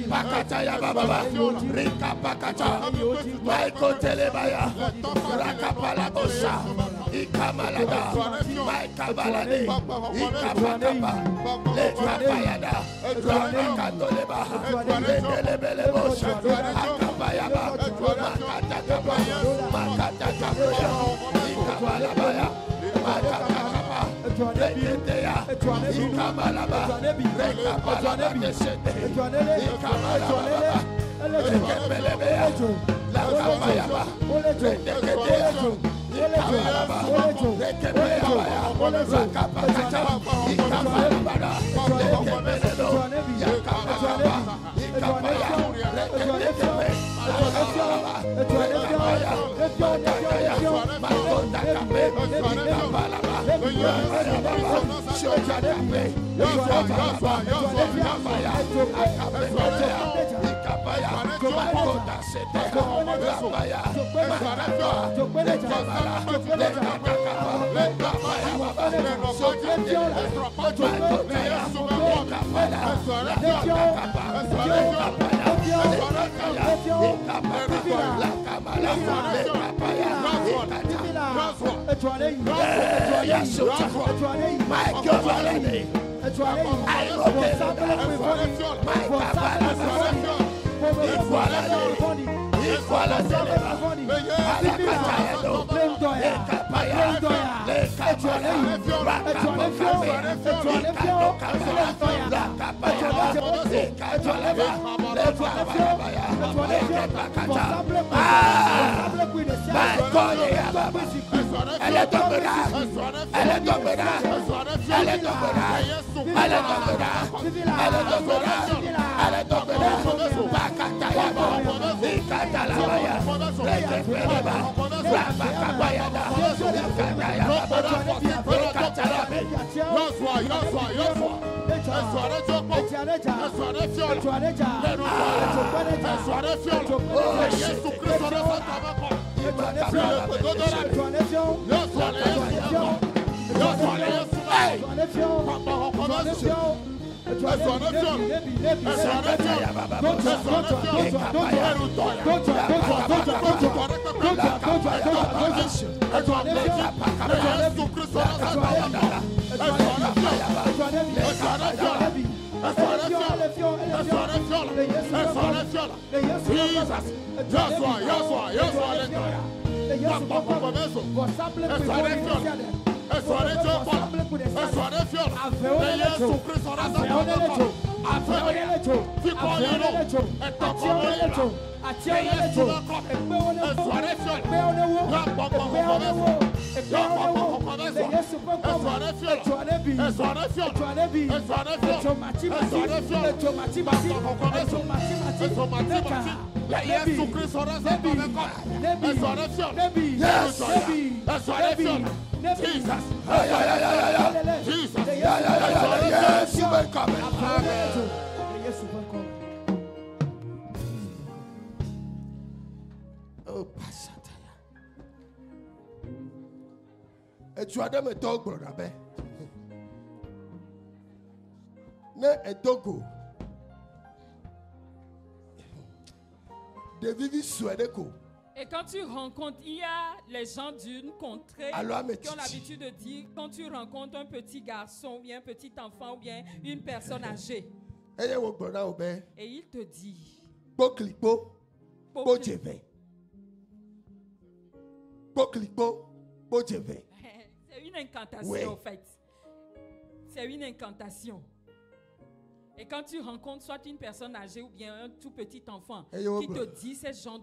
Pakataya baba, Rika Pakata, Maiko Telebaya, Rakapala Bosa, Ikamalada, Maikabalade, Ikapakapa, Lekapayada, Rakatoleba, Lekelebele Bosa, Akabayaba, Makatakapa, Makatakapaya, Ikabalabaya, Makatakapa, Leketea, Ikamalaba, Rekabalaba Desende, Ikamalaba, Lekebelebea, Lakabayaba, Leketea, Ikamalaba, Lekebeabaya, Rakapakata, Ikamalabada, Lekebelelo, Yakamalaba, Ikapaya, Lekebe, Lakamalaba, Lekabaya, Makakaya, Makondakabe, Ikamalaba, tu as me talk brother ne etogo de vivi suedeko Et quand tu rencontres, il y a les gens d'une contrée qui ont l'habitude de dire, quand tu rencontres un petit garçon ou bien un petit enfant ou bien une personne âgée, et il te dit, c'est une incantation en fait. C'est une incantation. Et quand tu rencontres soit une personne âgée ou bien un tout petit enfant qui te dit ce genre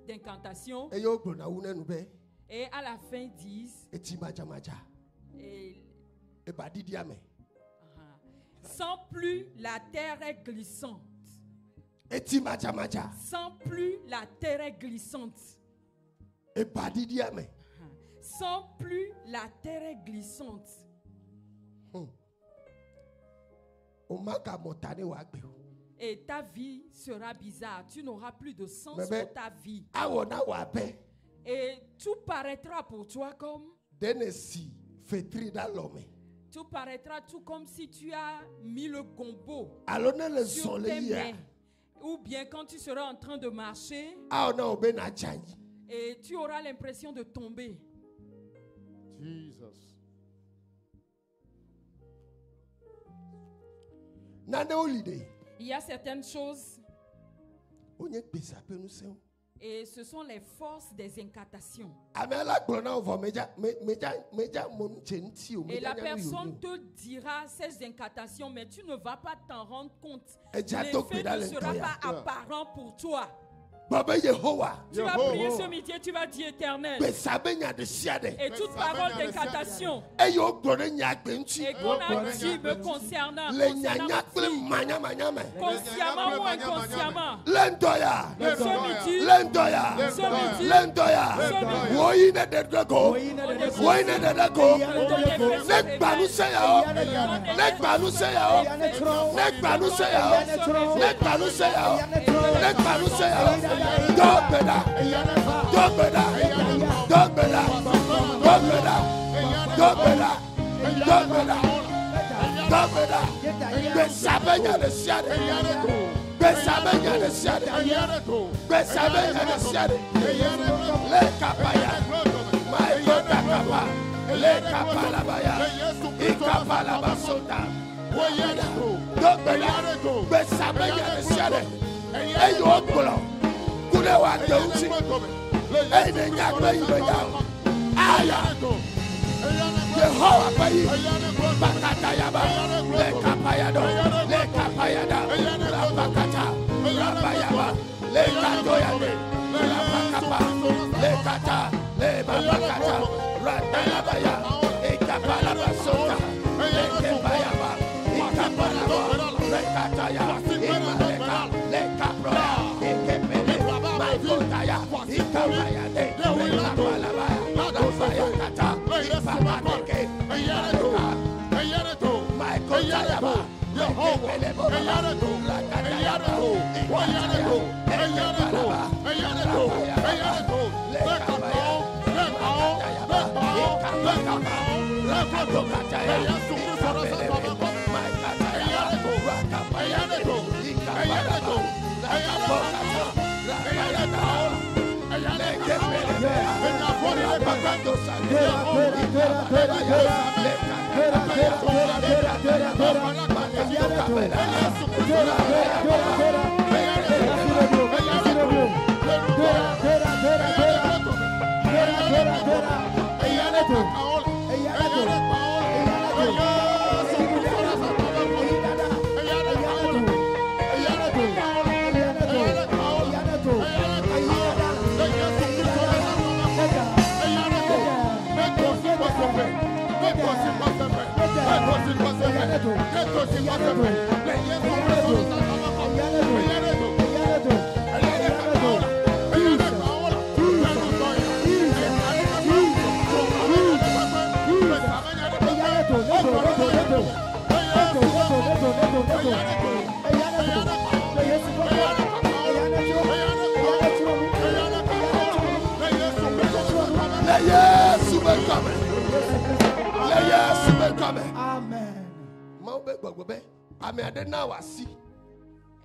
d'incantation, et à la fin disent, sans plus la terre est glissante. Sans plus la terre est glissante. Sans plus la terre est glissante. Et ta vie sera bizarre. Tu n'auras plus de sens pour ta vie. Et tout paraîtra pour toi comme... Tout paraîtra tout comme si tu as mis le gombo sur tes mains. Ou bien quand tu seras en train de marcher et tu auras l'impression de tomber. Jesus. Il y a certaines choses et ce sont les forces des incantations. Et la personne te dira ces incantations, mais tu ne vas pas t'en rendre compte. L'effet ne sera pas apparent pour toi. Tu vas prier ce midi, tu vas dire Éternel. Et toute parole d'incantation et qu'on a dit me concernant consciemment ou inconsciemment,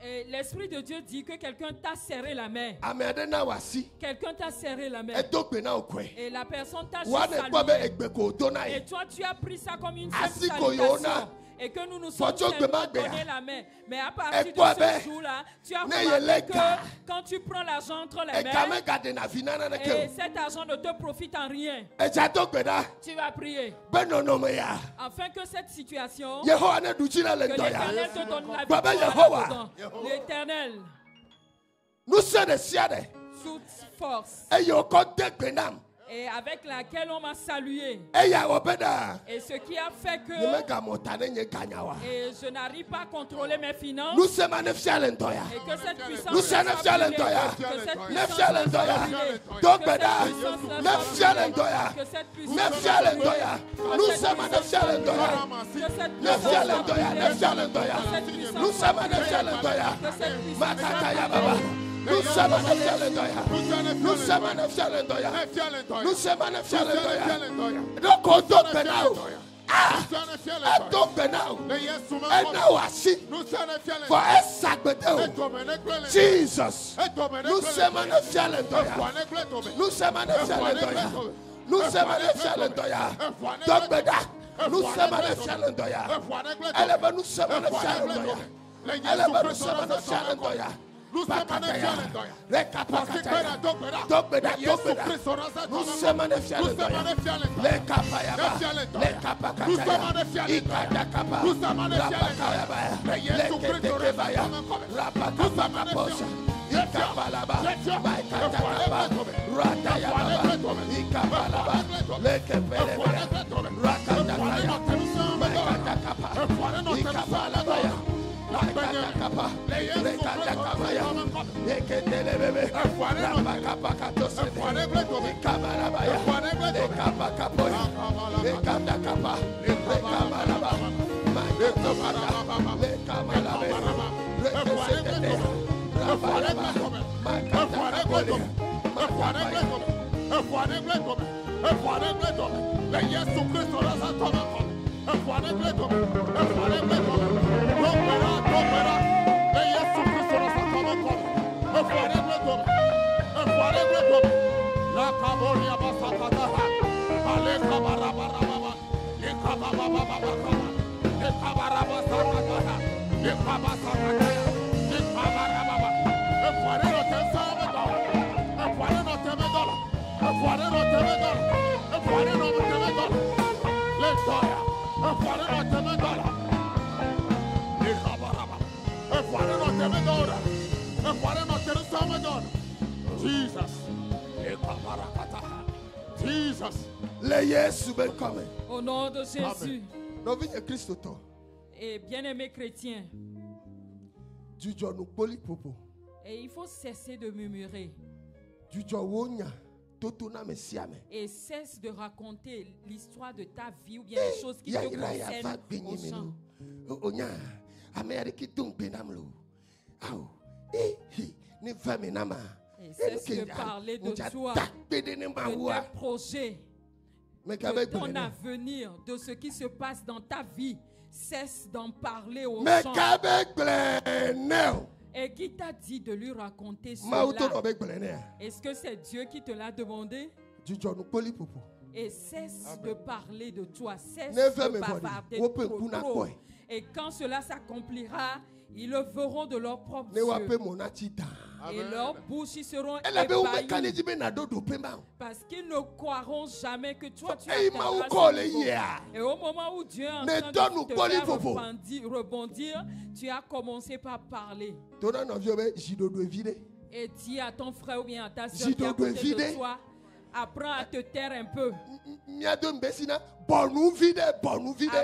Et l'Esprit de Dieu dit que quelqu'un t'a serré la main. Quelqu'un t'a serré la main. Et la personne t'a juste salué. Et toi, tu as pris ça comme une simple salutation. Et que nous nous sommes seulement donné la main. Mais à partir de ce jour-là, tu as remarqué que quand tu prends l'argent entre les mains, et cet argent ne te profite en rien, tu vas prier. Afin que cette situation, que l'Éternel te donne la victoire. L'Éternel, toute force, et avec laquelle on m'a salué. Et ce qui a fait que et je n'arrive pas à contrôler mes finances. Et que cette puissance soit nous sommes en Effialendoya. Nous sommes en Effialendoya. Nous sommes en Effialendoya. Donc on donne maintenant. Ah, donc maintenant. Et now I see. For a Sabbath. Jesus. Nous sommes en Effialendoya. Nous sommes en Effialendoya. Nous sommes en Effialendoya. Donc maintenant. Nous sommes en Effialendoya. Elle nous sommes en Effialendoya. Elle nous sommes en Effialendoya. Nous sommes en Effialendoya. Nous sommes en Effialendoya. Au nom de Jésus. Et bien-aimés chrétiens, et il faut cesser de murmurer. Et cesse de raconter l'histoire de ta vie ou bien les choses qui te concernent au champ. Et cesse de parler de toi, de tes projets, de ton avenir, de ce qui se passe dans ta vie. Cesse d'en parler aux gens. Et qui t'a dit de lui raconter cela? Est-ce que c'est Dieu qui te l'a demandé? Et cesse de parler de toi. Cesse de bavarder trop. Et quand cela s'accomplira, ils le verront de leur propre yeux. Et leurs bouches y seront ébahies. Parce qu'ils ne croiront jamais que toi tu as. Et au moment où Dieu est en train de te faire rebondir, tu as commencé par parler. Et dis à ton frère ou bien à ta soeur qui est à côté de toi, apprends à te taire un peu.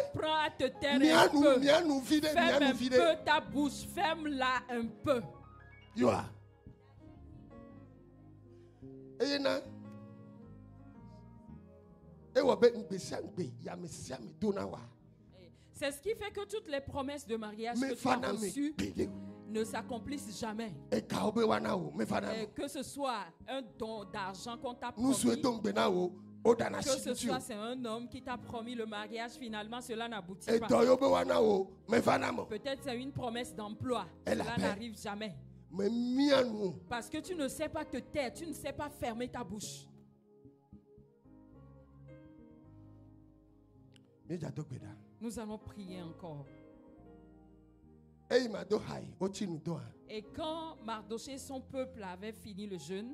Apprends à te taire un peu. Ferme un peu ta bouche. Ferme-la un peu. C'est ce qui fait que toutes les promesses de mariage que tu as reçues ne s'accomplissent jamais. Et que ce soit un don d'argent qu'on t'a promis, Que ce soit c'est un homme qui t'a promis le mariage, finalement cela n'aboutit pas. Peut-être c'est une promesse d'emploi. Cela n'arrive jamais. Parce que tu ne sais pas te taire, tu ne sais pas fermer ta bouche. Nous allons prier encore. Et quand Mardochée, son peuple, avait fini le jeûne,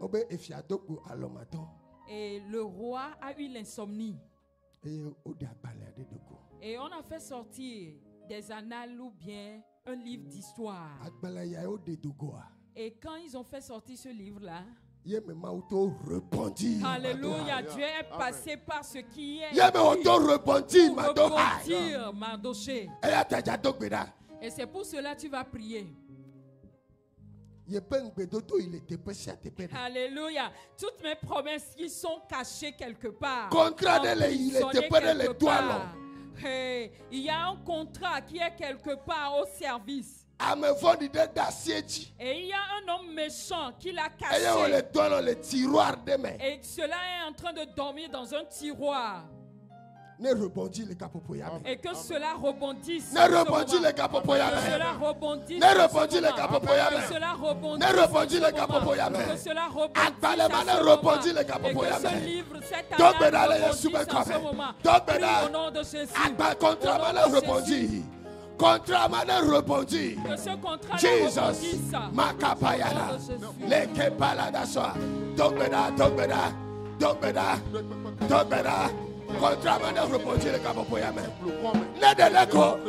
et le roi a eu l'insomnie, et on a fait sortir des annales ou bien un livre d'histoire. Et quand ils ont fait sortir ce livre-là, alléluia, Dieu est passé par ce qui est rebondir Mardochée. Et c'est pour cela que tu vas prier. Alléluia. Toutes mes promesses qui sont cachées quelque part. Hey, il y a un contrat qui est quelque part au service. Et il y a un homme méchant qui l'a caché. Et cela est en train de dormir dans un tiroir. Et que cela rebondisse. Que cela rebondisse. Que cela rebondisse. Et que ce livre, cette année rebondisse en ce moment. Prie au nom de Jésus. Que ce contrat rebondisse. Makapayana. Lekepaladasoa. Dogbeda. Contrairement à reposer le capopoyame. Nededeko.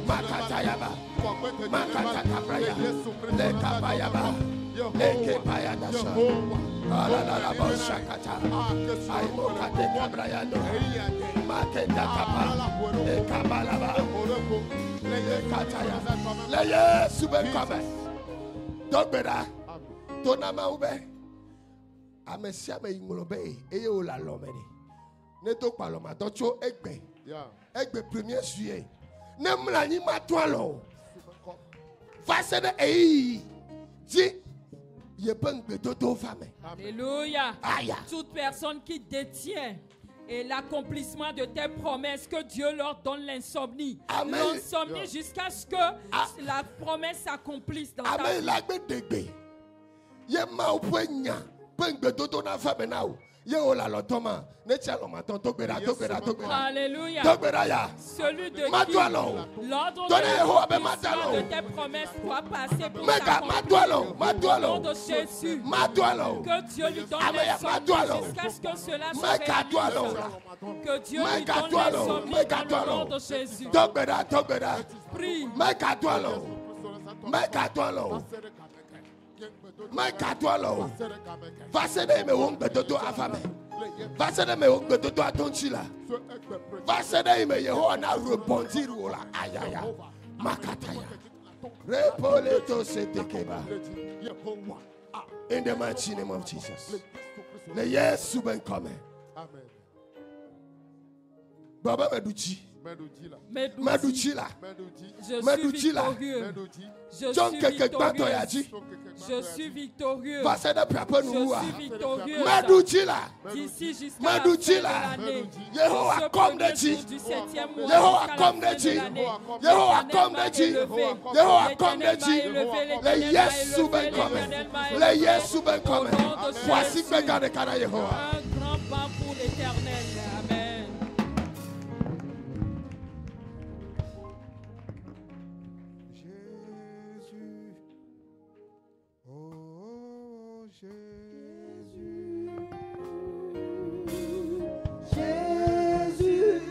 Makatayaba. Makatakabraya. Lekapayaba. Lekepayadasha. Alalaba shakata. Aimokate kabrayando. Maketakapa. Ekabalaba. Lekataya. Leye subekame. Dogbeda, tonama ube, amesia me inglobe, eye o la lomene. Ne to paloma, tocho egbe, egbe 1er juillet. Ne mlani matwalo. Face de ei, di, yepengbe toto fame. Alléluia. Toute personne qui détient et l'accomplissement de tes promesses, que Dieu leur donne l'insomnie. L'insomnie jusqu'à ce que la promesse s'accomplisse dans ta vie. Alléluia. Celui de qui l'ordre de tes promesses doit passer pour au nom de Jésus. Que Dieu lui donne l'insomnie jusqu'à ce que cela se réalise. Que Dieu lui donne l'insomnie dans le nom de Jésus. Prie. Vasede me wongbe toto atonchila. Vasede me Yehowa na rebondir wola ayaya. Makataya. Repoleto setekeba. In the mighty name of Jesus. Le Yesu ben come. Amen. Baba Meduchi. Meduchila. Je suis victorieux. Je suis victorieux. Je suis victorieux. D'ici jusqu'à la fin de l'année. Yehowa comme de Dieu. Yehowa comme de Dieu. Yehowa comme de Dieu. Yehowa comme de Dieu. Le Yesu ben come. Le Yesu ben come. Voici que garde kana Yehowa. Un grand pas pour l'Éternel. Amen. Jésus.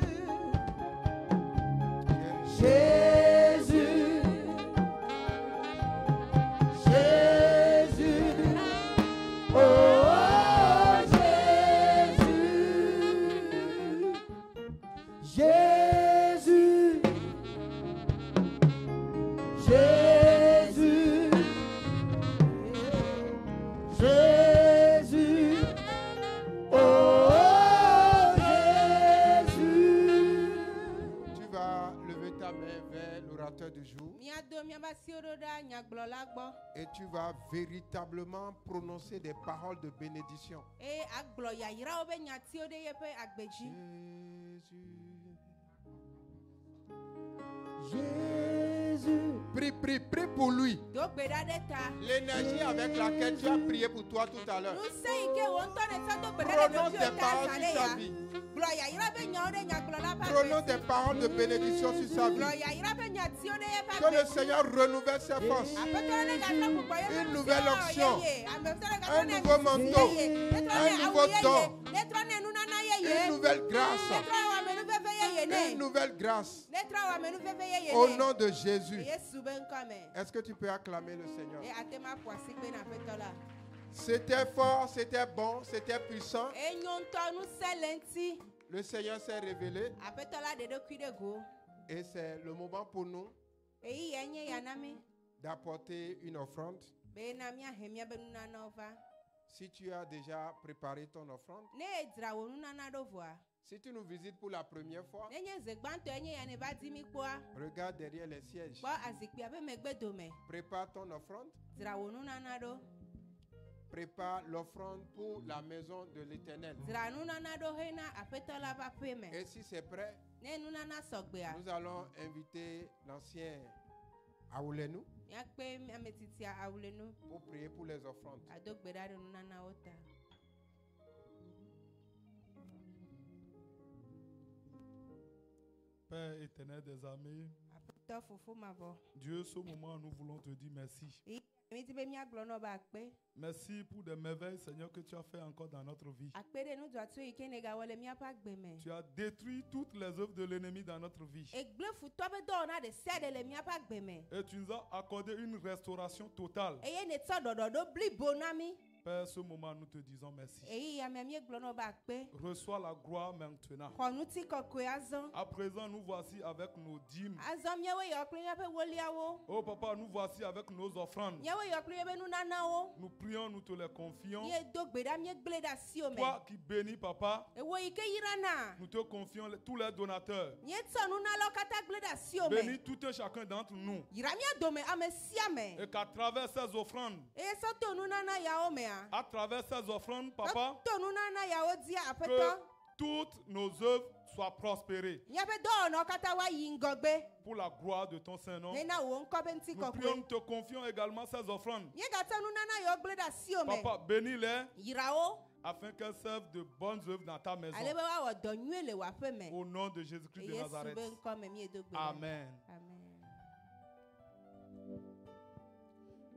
Et tu vas véritablement prononcer des paroles de bénédiction. Jésus. Prie pour lui. L'énergie avec laquelle tu as prié pour toi tout à l'heure. Prononce des paroles sur sa vie. Prononce des paroles de bénédiction sur sa vie. Que le Seigneur renouvelle ses forces. Une nouvelle onction. Un nouveau manteau. Un nouveau don. Une nouvelle grâce. Une nouvelle grâce. Au nom de Jésus. Est-ce que tu peux acclamer le Seigneur? C'était fort, c'était bon, c'était puissant. Le Seigneur s'est révélé. Et c'est le moment pour nous d'apporter une offrande. Si tu as déjà préparé ton offrande, si tu nous visites pour la première fois, regarde derrière les sièges. Prépare ton offrande. Prépare l'offrande pour la maison de l'Éternel. Et si c'est prêt, nous allons inviter l'ancien Aoulenou pour prier pour les offrandes. Père éternel des armées, Dieu, ce moment, nous voulons te dire merci. Merci pour des merveilles, Seigneur, que tu as fait encore dans notre vie. Tu as détruit toutes les œuvres de l'ennemi dans notre vie. Et tu nous as accordé une restauration totale. Père, ce moment, nous te disons merci. Reçois la gloire maintenant. À présent, nous voici avec nos dîmes. Oh papa, nous voici avec nos offrandes. Nous prions, nous te les confions. Toi qui bénis, papa, nous te confions tous les donateurs. Bénis tout un chacun d'entre nous. Et qu'à travers ces offrandes, à travers ces offrandes, papa, que toutes nos œuvres soient prospérées. Pour la gloire de ton Saint-Nom. Nous prions, nous te confions également ces offrandes. Papa, bénis-les afin qu'elles servent de bonnes œuvres dans ta maison. Au nom de Jésus-Christ de Nazareth. Amen.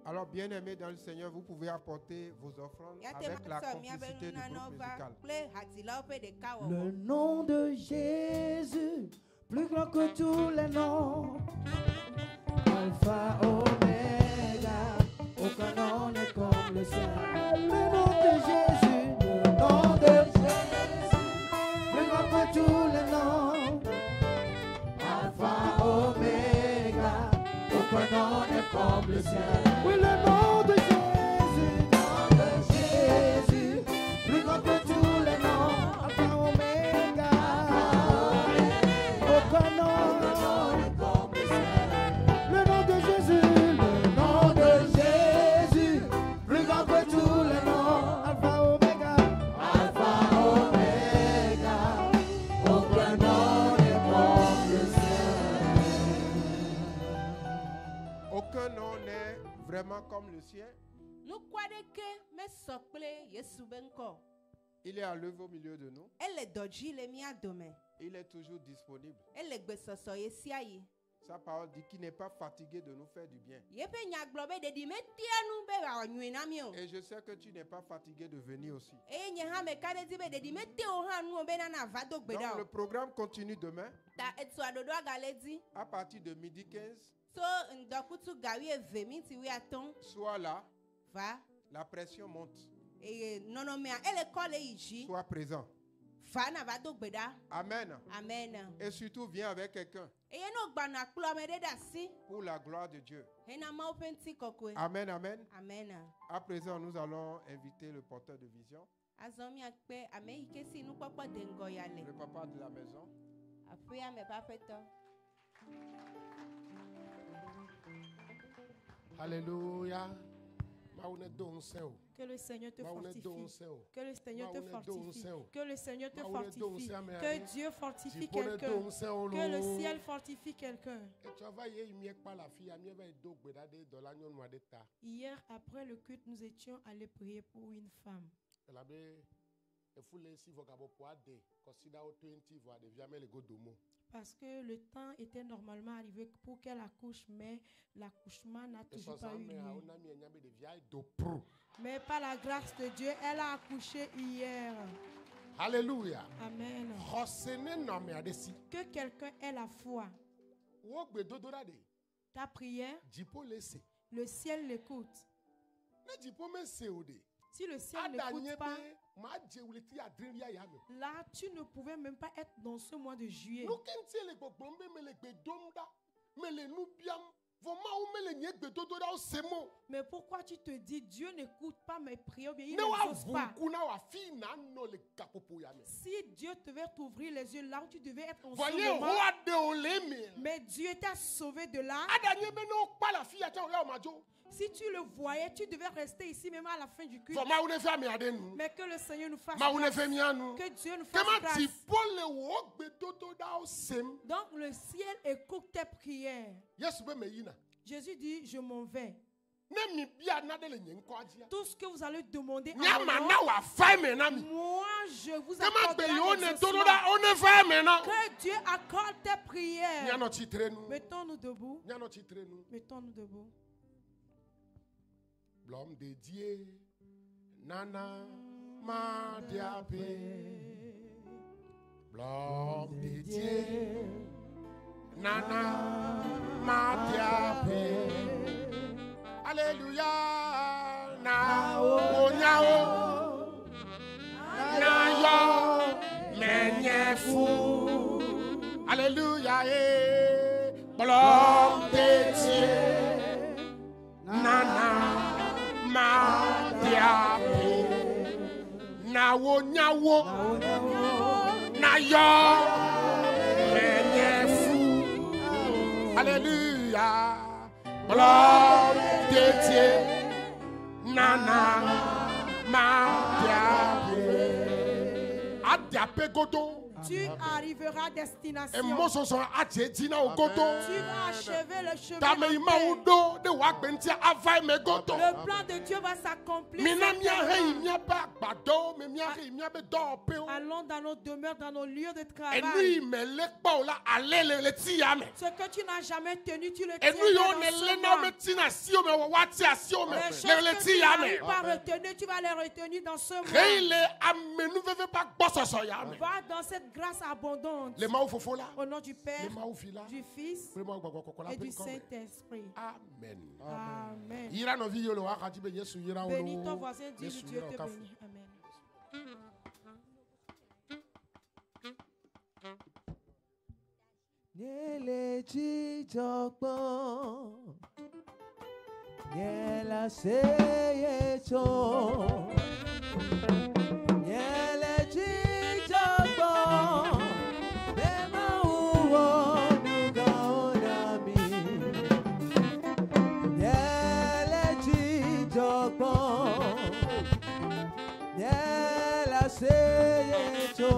Alors, bien-aimés dans le Seigneur, vous pouvez apporter vos offrandes avec la complicité du groupe musical. Le nom de Jésus, plus grand que tous les noms. Alpha, Oméga, aucun nom n'est comme le sien. Le nom de Jésus, le nom de Jésus, plus grand que tous les noms. Alpha, Oméga, aucun nom n'est comme le sien. Oui, le nom de Jésus, plus grand que tous les noms. Alpha, Oméga, aucun nom n'est comme le sien. Le nom de Jésus, plus grand que tous les noms. Alpha, Oméga, aucun nom n'est comme le sien. Aucun nom n'est vraiment comme le sien. Il est à l'œuvre au milieu de nous. Il est toujours disponible. Sa parole dit qu'il n'est pas fatigué de nous faire du bien. Et je sais que tu n'es pas fatigué de venir aussi. Donc le programme continue demain à partir de 12h15. Sois là. La pression monte. Sois présent. Amen. Et surtout, viens avec quelqu'un. Pour la gloire de Dieu. Amen, amen. À présent, nous allons inviter le porteur de vision. Le papa de la maison. Alléluia. Que le Seigneur te fortifie. Que le Seigneur te fortifie. Que le Seigneur te fortifie. Que Dieu fortifie quelqu'un. Que le ciel fortifie quelqu'un. Hier, après le culte, nous étions allés prier pour une femme. Parce que le temps était normalement arrivé pour qu'elle accouche, mais l'accouchement n'a toujours pas eu lieu. Mais par la grâce de Dieu, elle a accouché hier. Alléluia. Amen. Que quelqu'un ait la foi. Ta prière, le ciel l'écoute. Si le ciel n'écoute pas, là, tu ne pouvais même pas être dans ce mois de juillet. Mais pourquoi tu te dis Dieu n'écoute pas mes prières, bien il n'exauce pas? Si Dieu devait t'ouvrir les yeux là où tu devais être en ce moment, mais Dieu t'a sauvé de là. Si tu le voyais, tu devais rester ici même à la fin du culte. Mais que le Seigneur nous fasse grâce. Que Dieu nous fasse grâce. Donc le ciel écoute tes prières. Jésus dit, je m'en vais. Tout ce que vous allez demander à moi, je vous accorde. Que Dieu accorde tes prières. Mettons-nous debout. Mettons-nous debout. L'homme dédié, Nana Madiapé. L'homme dédié, Nana Madiapé. Alléluia, Nao Nyao, Nayo Menyefou. Alléluia, l'homme dédié, Nana Madiapé. Nawo Nyawo, Nayo Menyefou. Alléluia. Gloire de Dieu, Nana Madiapé. Adiapé Godo. Tu arriveras à destination. Tu vas achever le chemin. Le plan de Dieu va s'accomplir. Allons dans nos demeures, dans nos lieux de travail. Ce que tu n'as jamais tenu, tu le tiens dans ce mois. Les choses que tu n'arrives pas à retenir, tu vas les retenir dans ce mois. Va dans cette grâce abondante. Au nom du Père, du Fils et du Saint-Esprit. Amen. Amen. Bénis ton voisin, dis Dieu te bénit. Amen. Nyele chijokbo, nyela seyecho, nyele chijokbo, bema uwo nugaonami, nyele chijokbo, nyela seyecho.